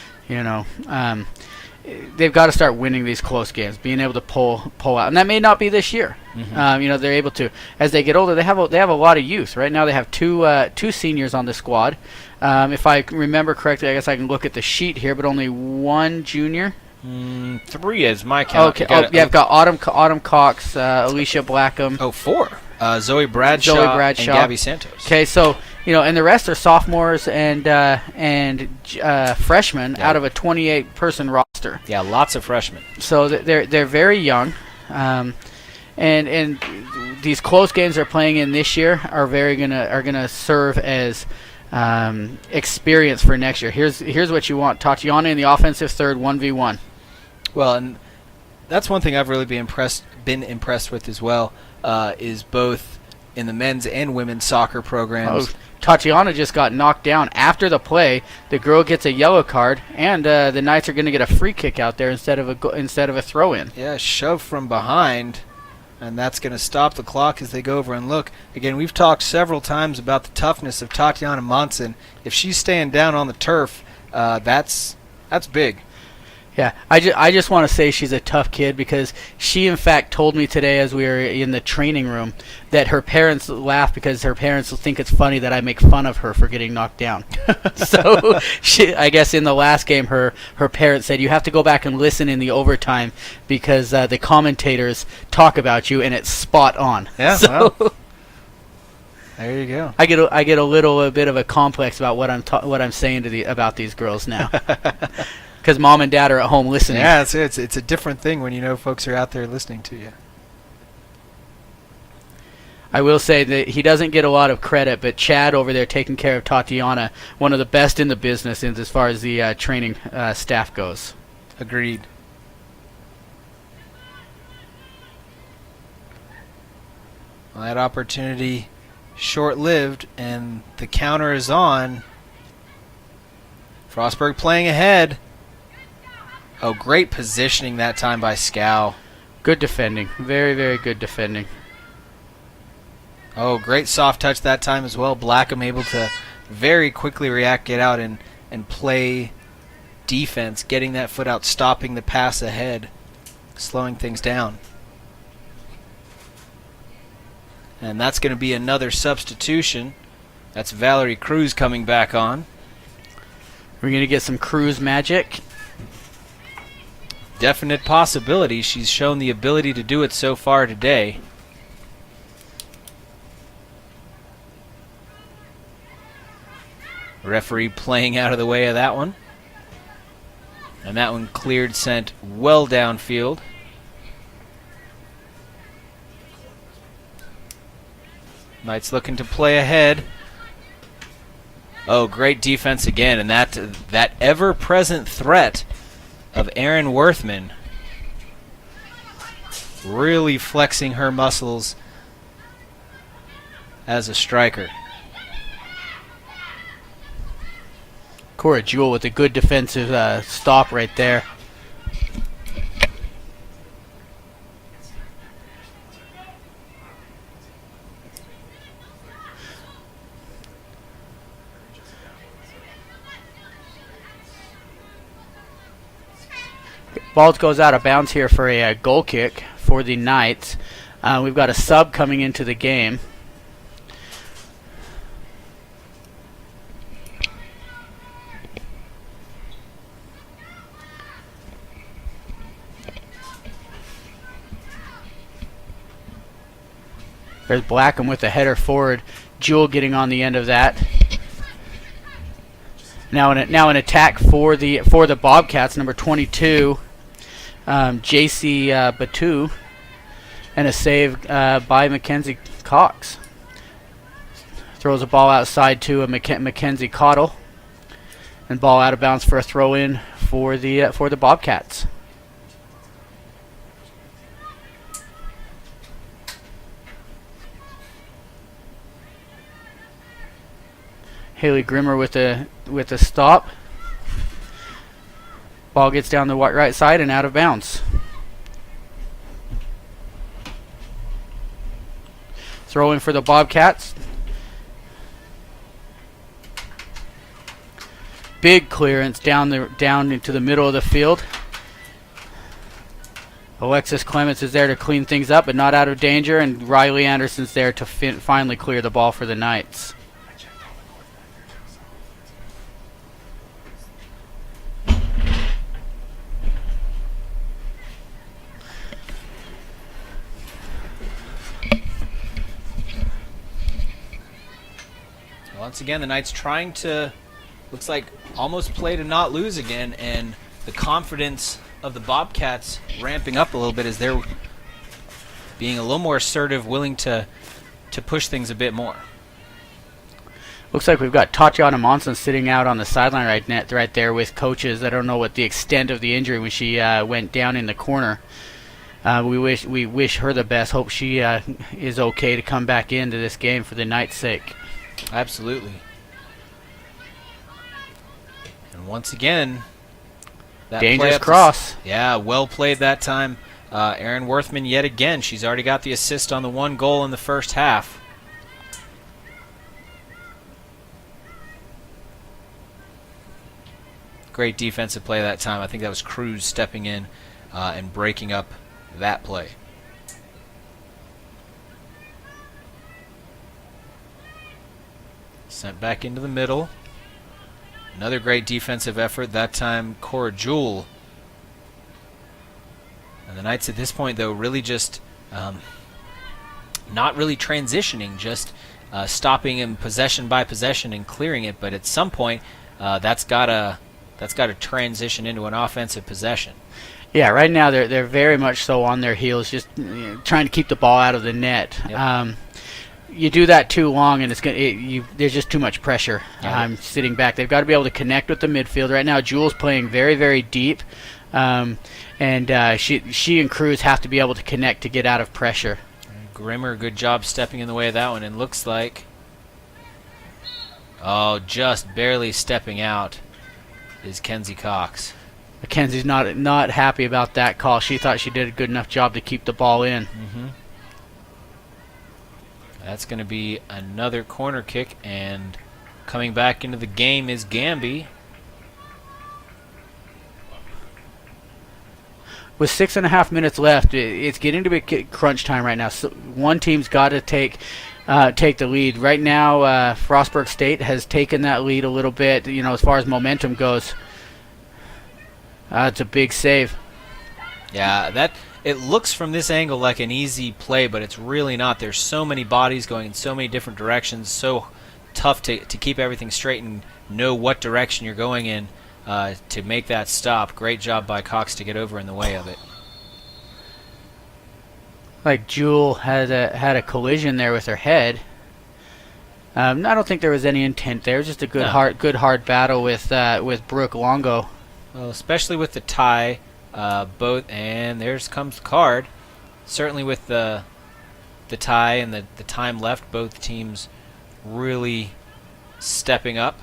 They've got to start winning these close games, being able to pull out, and that may not be this year. Mm-hmm. They're able to, as they get older. They have a lot of youth right now. They have two seniors on the squad. If I remember correctly, I guess I can look at the sheet here, but only one junior. 3 is my count. Okay. I've got Autumn Cox, Alicia Blackham. 4. Zoe Bradshaw, and Gabby Santos. Okay, so and the rest are sophomores and freshmen out of a 28-person roster. Yeah, lots of freshmen. So they're very young, and these close games they're playing in this year are gonna serve as experience for next year. Here's what you want: Tatiana in the offensive third, 1v1. Well, and that's one thing I've really been impressed with as well, is both in the men's and women's soccer programs. Oh, Tatiana just got knocked down after the play. The girl gets a yellow card, and the Knights are going to get a free kick out there instead of a throw-in. Yeah, shove from behind, and that's going to stop the clock as they go over and look. Again, we've talked several times about the toughness of Tatiana Monson. If she's staying down on the turf, that's big. Yeah, I just want to say she's a tough kid, because she, in fact, told me today as we were in the training room that her parents laugh because her parents think it's funny that I make fun of her for getting knocked down. So I guess in the last game, her parents said, you have to go back and listen in the overtime because the commentators talk about you and it's spot on. Yeah, so, well, there you go. I get a little bit of a complex about what I'm saying about these girls now. Because mom and dad are at home listening. Yeah, it's a different thing when folks are out there listening to you. I will say that he doesn't get a lot of credit, but Chad over there taking care of Tatiana, one of the best in the business as far as the training staff goes. Agreed. Well, that opportunity short-lived, and the counter is on. Frostburg playing ahead. Oh, great positioning that time by Scow. Good defending. Very, very good defending. Oh, great soft touch that time as well. Blackham able to very quickly react, get out, and play defense, getting that foot out, stopping the pass ahead, slowing things down. And that's going to be another substitution. That's Valerie Cruz coming back on. We're going to get some Cruz magic. Definite possibility. She's shown the ability to do it so far today. Referee playing out of the way of that one. And that one cleared, sent well downfield. Knights looking to play ahead. Oh, great defense again, and that ever-present threat of Erin Worthman really flexing her muscles as a striker. Cora Jewell with a good defensive stop right there. Ball goes out of bounds here for a goal kick for the Knights. We've got a sub coming into the game. There's Blackham with the header forward. Jewell getting on the end of that. Now an attack for the Bobcats, number 22. J.C. Batu, and a save by Mackenzie Cox. Throws a ball outside to a Mackenzie Cottle, and ball out of bounds for a throw-in for the Bobcats. Haley Grimmer with a stop. Ball gets down the right side and out of bounds. Throw in for the Bobcats. Big clearance down into the middle of the field. Alexis Clements is there to clean things up, but not out of danger, and Riley Anderson's there to finally clear the ball for the Knights. Once again, the Knights trying to, looks like, almost play to not lose again, and the confidence of the Bobcats ramping up a little bit as they're being a little more assertive, willing to push things a bit more. Looks like we've got Tatiana Monson sitting out on the sideline right there with coaches. I don't know what the extent of the injury when she went down in the corner. We wish her the best. Hope she is okay to come back into this game for the Knights' sake. Absolutely. And once again, that dangerous cross. Yeah, well played that time. Erin Worthman yet again. She's already got the assist on the one goal in the first half. Great defensive play that time. I think that was Cruz stepping in and breaking up that play. Sent back into the middle. Another great defensive effort, that time Cora Jewell. And the Knights at this point, though, really just not really transitioning, just stopping in possession by possession and clearing it. But at some point, that's got to transition into an offensive possession. Yeah, right now they're very much so on their heels, just trying to keep the ball out of the net. Yep. You do that too long, and there's just too much pressure. Sitting back, they've got to be able to connect with the midfield. Right now, Jewel's playing very, very deep, and she and Cruz have to be able to connect to get out of pressure. Grimmer, good job stepping in the way of that one, and looks like, just barely stepping out is Kenzie Cox. Mackenzie's not happy about that call. She thought she did a good enough job to keep the ball in. Mm-hmm. That's going to be another corner kick, and coming back into the game is Gamby. With 6.5 minutes left, it's getting to be crunch time right now. So one team's got to take the lead. Right now, Frostburg State has taken that lead a little bit, as far as momentum goes. It's a big save. Yeah, it looks from this angle like an easy play, but it's really not. There's so many bodies going in so many different directions, so tough to keep everything straight and know what direction you're going in to make that stop. Great job by Cox to get over in the way of it. Like Jewel had a collision there with her head. I don't think there was any intent there. Just a good hard battle with Brooke Longo. Well, especially with the tie. And comes the card. Certainly with the tie and the time left, both teams really stepping up,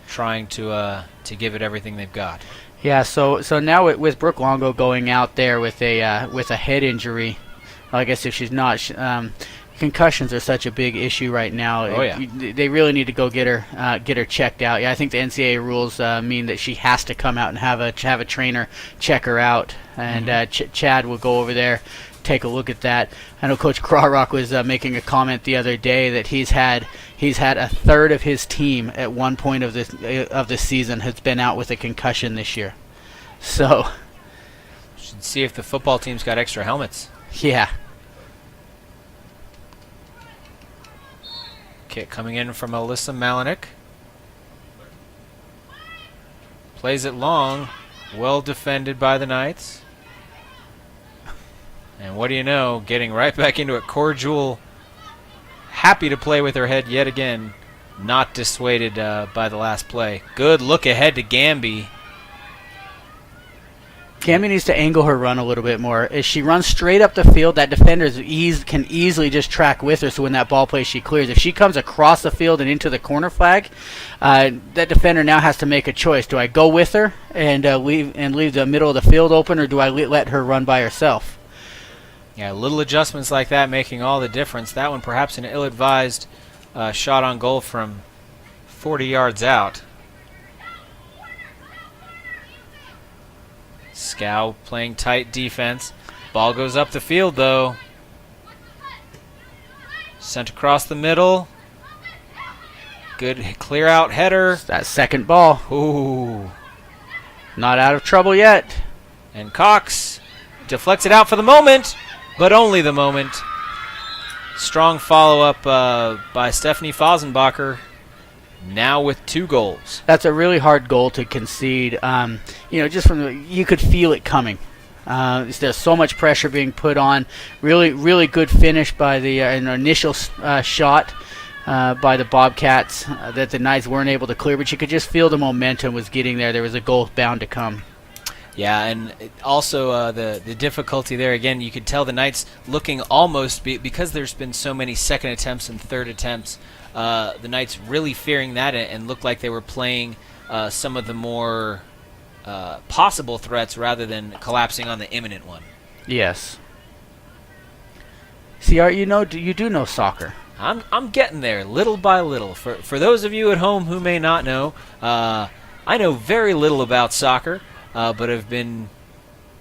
trying to give it everything they've got. Yeah. So now with Brooke Longo going out there with a head injury, well, I guess if she's not. Concussions are such a big issue right now. Oh, yeah. They really need to go get her checked out. Yeah, I think the NCAA rules mean that she has to come out and have a trainer check her out. And Chad will go over there, take a look at that. I know Coach Crawrock was making a comment the other day that he's had a third of his team at one point of the season has been out with a concussion this year. So should see if the football team's got extra helmets. Yeah. Kick coming in from Alyssa Malinek. Plays it long. Well defended by the Knights. And what do you know? Getting right back into it. Cora Jewell happy to play with her head yet again. Not dissuaded by the last play. Good look ahead to Gamby. Cammy needs to angle her run a little bit more. As she runs straight up the field, that defender can easily just track with her, so when that ball plays, she clears. If she comes across the field and into the corner flag, that defender now has to make a choice. Do I go with her and leave the middle of the field open, or do I let her run by herself? Yeah, little adjustments like that making all the difference. That one perhaps an ill-advised shot on goal from 40 yards out. Scow playing tight defense. Ball goes up the field, though. Sent across the middle. Good clear-out header. It's that second ball. Ooh. Not out of trouble yet. And Cox deflects it out for the moment, but only the moment. Strong follow-up by Stephanie Fosenbacher. Now with 2 goals. That's a really hard goal to concede. Just you could feel it coming. There's so much pressure being put on. Really, really good finish by the an initial shot by the Bobcats that the Knights weren't able to clear, but you could just feel the momentum was getting there. There was a goal bound to come. Yeah, and also the difficulty there, again, you could tell the Knights looking almost, because there's been so many second attempts and third attempts, the Knights really fearing that and looked like they were playing some of the more possible threats rather than collapsing on the imminent one. Yes. See, Art, you do know soccer. I'm getting there little by little. For those of you at home who may not know, I know very little about soccer, but I've been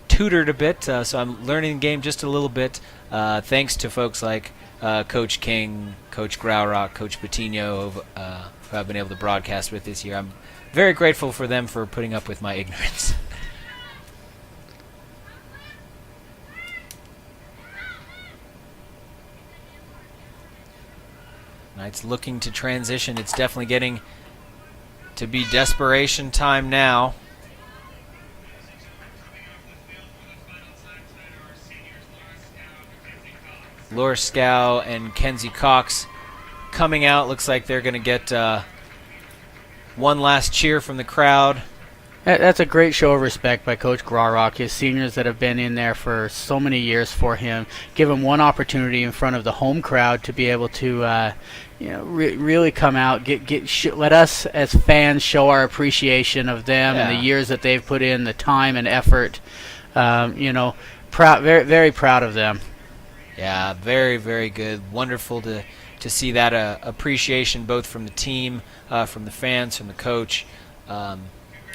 tutored a bit, so I'm learning the game just a little bit, thanks to folks like Coach King, Coach Graurock, Coach Patino, who I've been able to broadcast with this year. I'm very grateful for them for putting up with my ignorance. Knights looking to transition. It's definitely getting to be desperation time now. Laura Scow and Kenzie Cox coming out. Looks like they're going to get one last cheer from the crowd. That's a great show of respect by Coach Graurock. His seniors that have been in there for so many years for him, give him one opportunity in front of the home crowd to be able to, really come out, let us as fans show our appreciation of them and the years that they've put in, the time and effort. Proud, very, very proud of them. Yeah, very, very good. Wonderful to see that appreciation both from the team, from the fans, from the coach.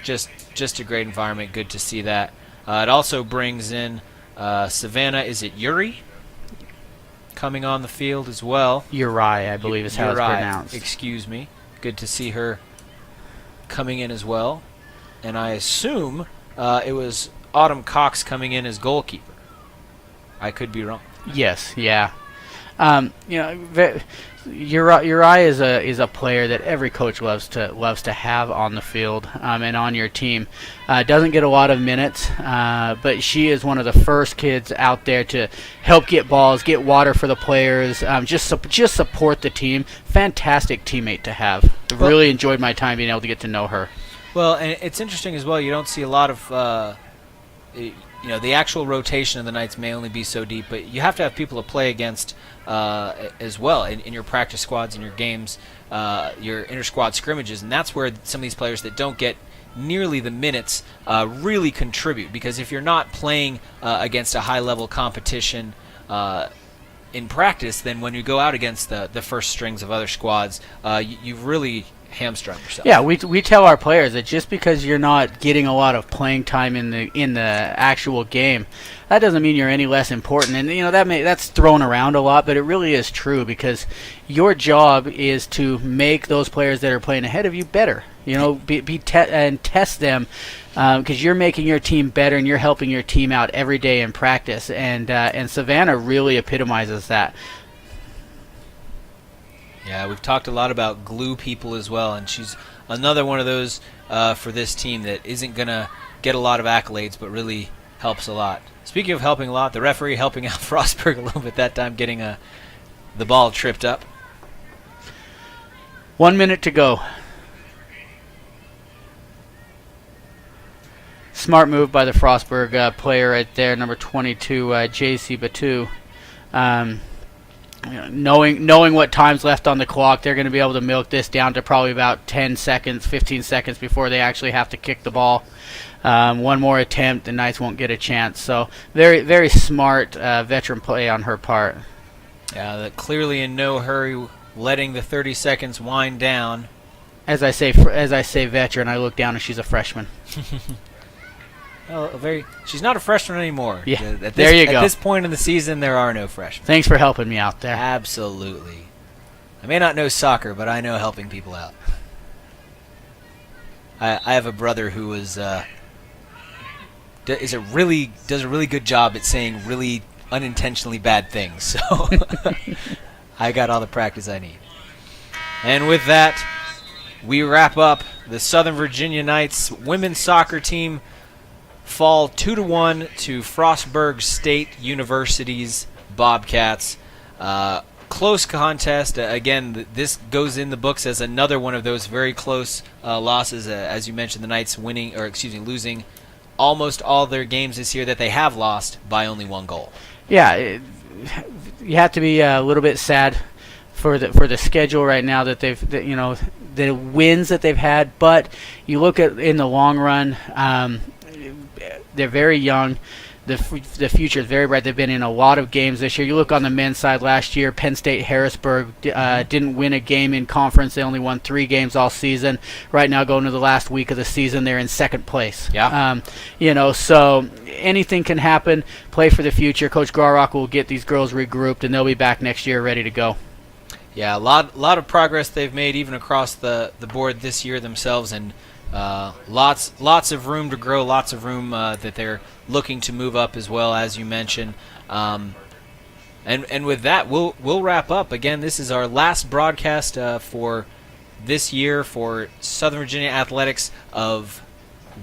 Just a great environment. Good to see that. It also brings in Savannah. Is it Yuri? Coming on the field as well. Uri, I believe is how it's pronounced. Excuse me. Good to see her coming in as well. And I assume it was Autumn Cox coming in as goalkeeper. I could be wrong. Yes, yeah. Uri is a player that every coach loves to have on the field and on your team. Doesn't get a lot of minutes, but she is one of the first kids out there to help get balls, get water for the players, just support the team. Fantastic teammate to have. Really enjoyed my time being able to get to know her. Well, and it's interesting as well. You don't see a lot of. The actual rotation of the Knights may only be so deep, but you have to have people to play against as well in your practice squads, in your games, your inter-squad scrimmages, and that's where some of these players that don't get nearly the minutes really contribute, because if you're not playing against a high-level competition in practice, then when you go out against the first strings of other squads, you've really hamstrung yourself. Yeah, we tell our players that just because you're not getting a lot of playing time in the actual game, that doesn't mean you're any less important. And that's thrown around a lot, but it really is true, because your job is to make those players that are playing ahead of you better. And test them, because you're making your team better and you're helping your team out every day in practice. And Savannah really epitomizes that. Yeah, we've talked a lot about glue people as well, and she's another one of those for this team that isn't going to get a lot of accolades, but really helps a lot. Speaking of helping a lot, the referee helping out Frostburg a little bit that time, getting the ball tripped up. 1 minute to go. Smart move by the Frostburg player right there, number 22, J.C. Batu. Knowing what time's left on the clock, they're going to be able to milk this down to probably about 10 seconds, 15 seconds before they actually have to kick the ball. One more attempt, the Knights won't get a chance. So very, very smart veteran play on her part. Yeah, clearly in no hurry, letting the 30 seconds wind down. As I say veteran, I look down and she's a freshman. She's not a freshman anymore. Yeah, there you go. At this point in the season, there are no freshmen. Thanks for helping me out there. Absolutely. I may not know soccer, but I know helping people out. I have a brother who does a really good job at saying really unintentionally bad things. So I got all the practice I need. And with that, we wrap up the Southern Virginia Knights women's soccer team. Fall 2-1 to Frostburg State University's Bobcats. Close contest. Again, this goes in the books as another one of those very close losses. As you mentioned, the Knights losing almost all their games this year that they have lost by only one goal. Yeah, you have to be a little bit sad for the schedule right now that the wins that they've had. But you look at in the long run. They're very young. The future is very bright. They've been in a lot of games this year. You look on the men's side last year, Penn State Harrisburg didn't win a game in conference. They only won 3 games all season. Right now, going to the last week of the season, they're in second place. Yeah. So anything can happen. Play for the future. Coach Garrock will get these girls regrouped, and they'll be back next year ready to go. Yeah, a lot of progress they've made even across the board this year themselves, and lots of room to grow, lots of room that they're looking to move up as well, as you mentioned. And with that, we'll wrap up. Again, this is our last broadcast for this year for Southern Virginia Athletics of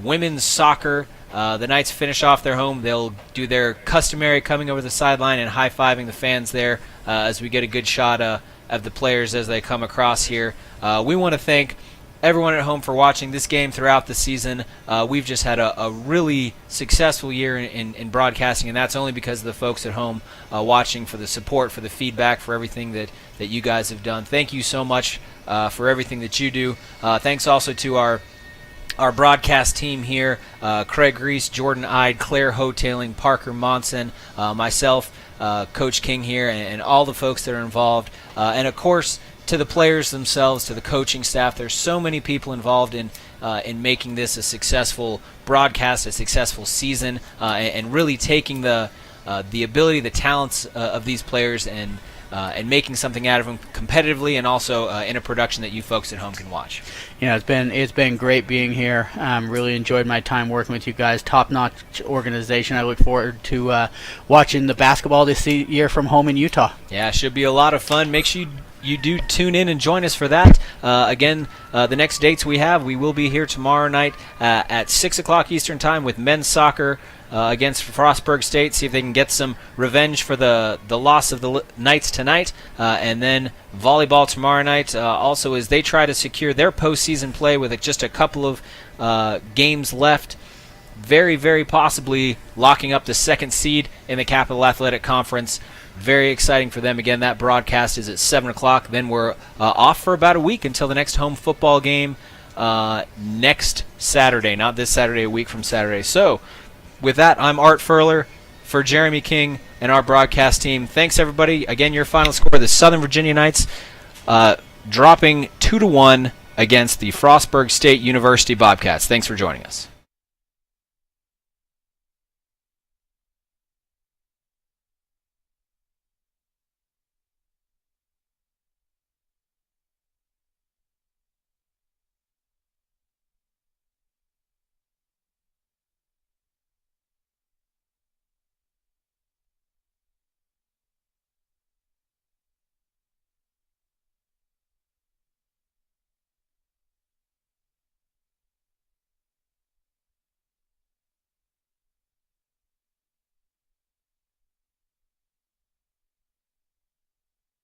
women's soccer. The Knights finish off their home. They'll do their customary coming over the sideline and high-fiving the fans there as we get a good shot of the players as they come across here. We want to thank everyone at home for watching this game throughout the season. We've just had a really successful year in broadcasting, and that's only because of the folks at home watching, for the support, for the feedback, for everything that you guys have done. Thank you so much for everything that you do. Thanks also to our broadcast team here, Craig Reese, Jordan Ide, Claire Hotailing, Parker Monson, myself, Coach King here, and all the folks that are involved. And, of course, to the players themselves, to the coaching staff. There's so many people involved in making this a successful broadcast, a successful season, and really taking the ability, the talents of these players and making something out of them competitively, and also in a production that you folks at home can watch. Yeah, it's been great being here. Really enjoyed my time working with you guys. Top-notch organization. I look forward to watching the basketball this year from home in Utah. Yeah, it should be a lot of fun. Make sure you do tune in and join us for that. Again, the next dates we will be here tomorrow night at 6 o'clock Eastern Time with men's soccer against Frostburg State, see if they can get some revenge for the loss of the Knights tonight, and then volleyball tomorrow night, also as they try to secure their postseason play with just a couple of games left, very, very possibly locking up the second seed in the Capital Athletic Conference. Very exciting for them. Again, that broadcast is at 7 o'clock. Then we're off for about a week until the next home football game next Saturday. Not this Saturday, a week from Saturday. So, with that, I'm Art Furler for Jeremy King and our broadcast team. Thanks, everybody. Again, your final score, the Southern Virginia Knights dropping 2-1 against the Frostburg State University Bobcats. Thanks for joining us.